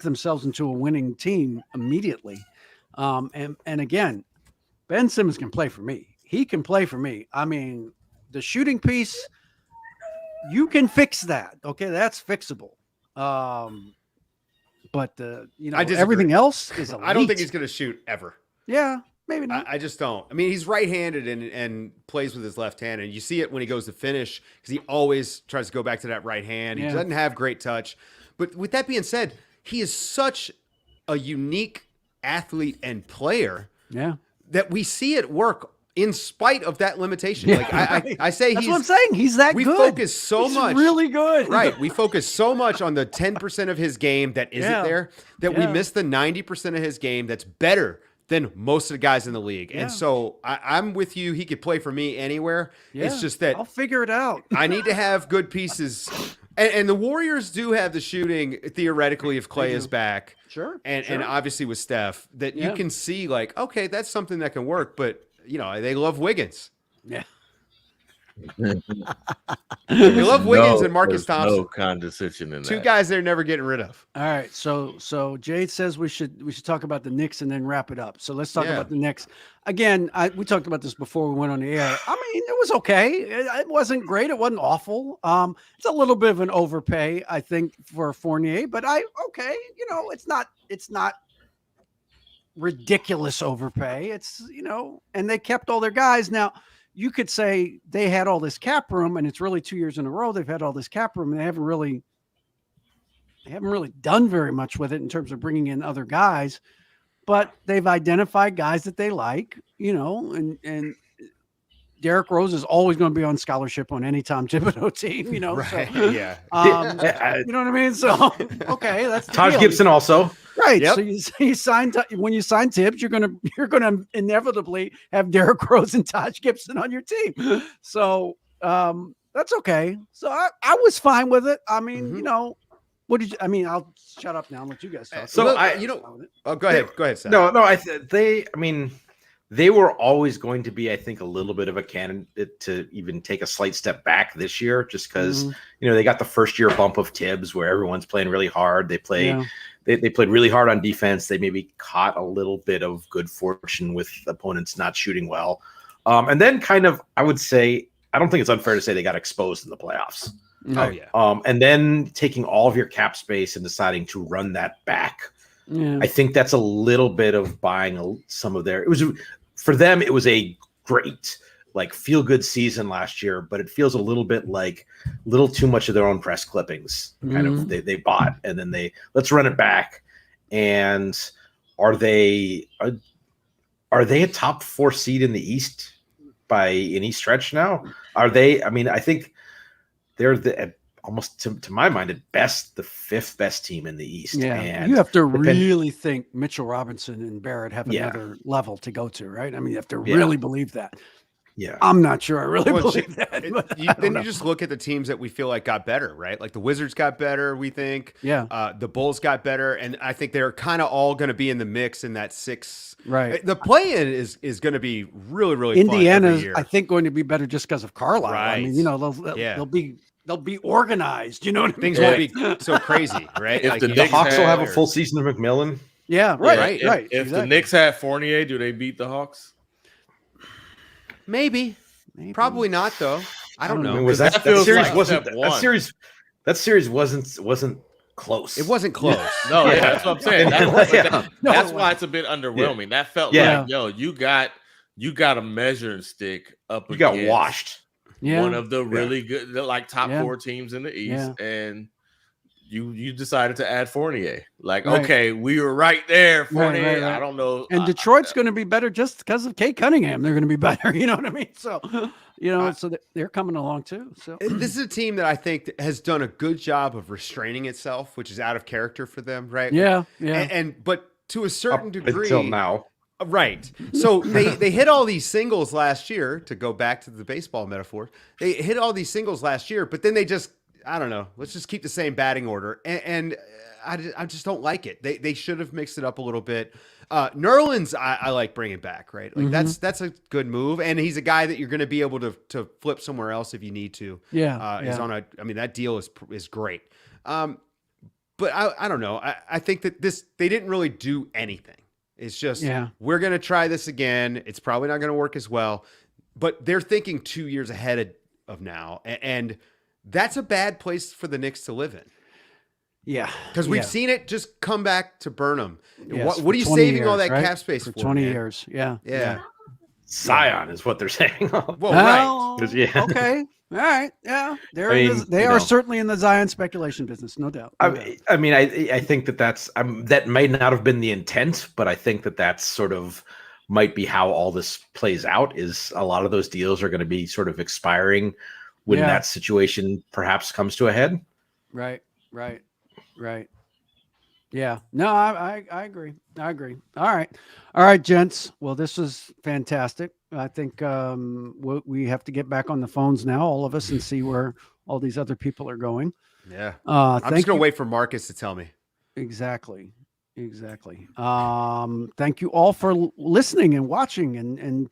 themselves into a winning team immediately. And again, Ben Simmons can play for me. He can play for me. I mean, the shooting piece, you can fix that. Okay, that's fixable. But everything else is elite. I don't think he's going to shoot ever. Yeah, maybe not. I just don't. I mean, he's right-handed and plays with his left hand, and you see it when he goes to finish because he always tries to go back to that right hand. He doesn't have great touch. But with that being said, he is such a unique athlete and player that we see it work in spite of that limitation. Yeah, like I say, that's what I'm saying. He's that good. We focus so much. Really good. Right. We focus so much on the 10% of his game that isn't there that we miss the 90% of his game that's better than most of the guys in the league. And so I'm with you. He could play for me anywhere. Yeah. It's just that I'll figure it out. I need to have good pieces. And the Warriors do have the shooting, theoretically, if Clay is back. Sure. And obviously with Steph, that you can see like, okay, that's something that can work. But, they love Wiggins. Yeah. They love Wiggins and Marcus Thompson. No condescension in that. Two guys they're never getting rid of. All right. So Jade says we should talk about the Knicks and then wrap it up. So let's talk about the Knicks. Again, we talked about this before we went on the air. I mean, it was okay. It wasn't great. It wasn't awful. It's a little bit of an overpay, I think, for Fournier, but it's not ridiculous overpay. It's, and they kept all their guys. Now, you could say they had all this cap room, and it's really 2 years in a row they've had all this cap room, and they haven't really done very much with it in terms of bringing in other guys. But they've identified guys that they like, and Derrick Rose is always going to be on scholarship on any Tom Thibodeau team, Right. So, yeah. you know what I mean? So, okay, that's the Taj deal. Gibson also. Right. Yep. So you signed when you sign Tibbs, you're gonna inevitably have Derrick Rose and Taj Gibson on your team. So that's okay. So I was fine with it. I mean, what did you? I mean, I'll shut up now and let you guys talk. So go ahead, Seth. No. They were always going to be, I think, a little bit of a candidate to even take a slight step back this year, just because they got the first year bump of Tibbs where everyone's playing really hard. They played really hard on defense. They maybe caught a little bit of good fortune with opponents not shooting well, and then I would say I don't think it's unfair to say they got exposed in the playoffs. Oh yeah. And then taking all of your cap space and deciding to run that back. Yeah. I think that's a little bit of buying some of their. For them, it was a great, feel good season last year, but it feels a little bit like too much of their own press clippings. Kind of they bought, and then let's run it back. And are they a top 4 seed in the East by any stretch now? Are they? I mean, I think they're almost to my mind at best the 5th best team in the East. Yeah, and you have to really think Mitchell Robinson and Barrett have another level to go to, right? I mean, you have to really believe that. Yeah, I'm not sure I really believe that. Then you just look at the teams that we feel like got better, right? Like the Wizards got better, we think. Yeah. The Bulls got better, and I think they're kind of all going to be in the mix in that 6. Right. The play-in is going to be really, really Indiana's, fun every year. I think, going to be better just because of Carlisle. Right. I mean, they'll be organized. You know what I mean? Things won't be so crazy, right? If the Hawks will have a full season of McMillan. Yeah, right. If the Knicks had Fournier, do they beat the Hawks? Maybe. Probably not, though. I don't know. I mean, that series wasn't close. It wasn't close. No, that's what I'm saying. That's why it's a bit underwhelming. That felt like, you got a measuring stick up. You got washed. Yeah. One of the really good, top 4 teams in the East, and you decided to add Fournier. Okay, we were right there. Fournier, right. I don't know. And Detroit's going to be better just because of Kate Cunningham. They're going to be better. You know what I mean? So, so they're coming along too. So this is a team that I think has done a good job of restraining itself, which is out of character for them, right? Yeah. But to a certain degree, until now. Right. So they hit all these singles last year, to go back to the baseball metaphor. They hit all these singles last year, but then they just, I don't know, let's just keep the same batting order. And I just don't like it. They should have mixed it up a little bit. Nerlens, I like bringing back, right? Like that's a good move, and he's a guy that you're going to be able to flip somewhere else if you need to. He's on I mean, that deal is great. But I don't know. I think that they didn't really do anything. It's just we're going to try this again. It's probably not going to work as well, but they're thinking 2 years ahead of now, and that's a bad place for the Knicks to live in. Yeah, because we've seen it just come back to burn them. Yes, what are you saving years, all that right? cap space for? 20 man? years. Yeah. Zion is what they're saying. Well, right. Okay. All right. Yeah. They are certainly in the Zion speculation business, no doubt. I mean, I think that's that may not have been the intent, but I think that's sort of might be how all this plays out. Is a lot of those deals are going to be sort of expiring when that situation perhaps comes to a head. Right. Yeah. No, I agree. All right, gents. Well, this was fantastic. I think we have to get back on the phones now, all of us, and see where all these other people are going. Yeah. I'm just going to wait for Marcus to tell me. Exactly. Thank you all for listening and watching and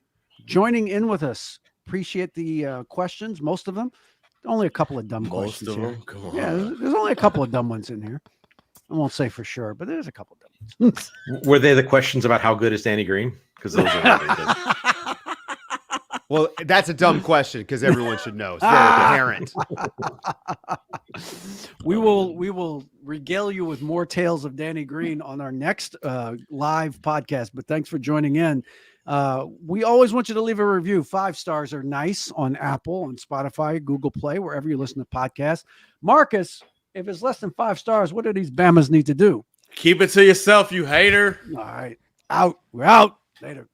joining in with us. Appreciate the questions, most of them. Only a couple of dumb questions here. Come on. Yeah, there's only a couple of dumb ones in here. I won't say for sure, but there's a couple of dumb ones. Were they the questions about how good is Danny Green? Because those are really good. Well, that's a dumb question because everyone should know. It's very apparent. We will regale you with more tales of Danny Green on our next live podcast. But thanks for joining in. We always want you to leave a review. 5 stars are nice on Apple and Spotify, Google Play, wherever you listen to podcasts. Marcus, if it's less than 5 stars, what do these Bamas need to do? Keep it to yourself, you hater. All right. Out. We're out. Later.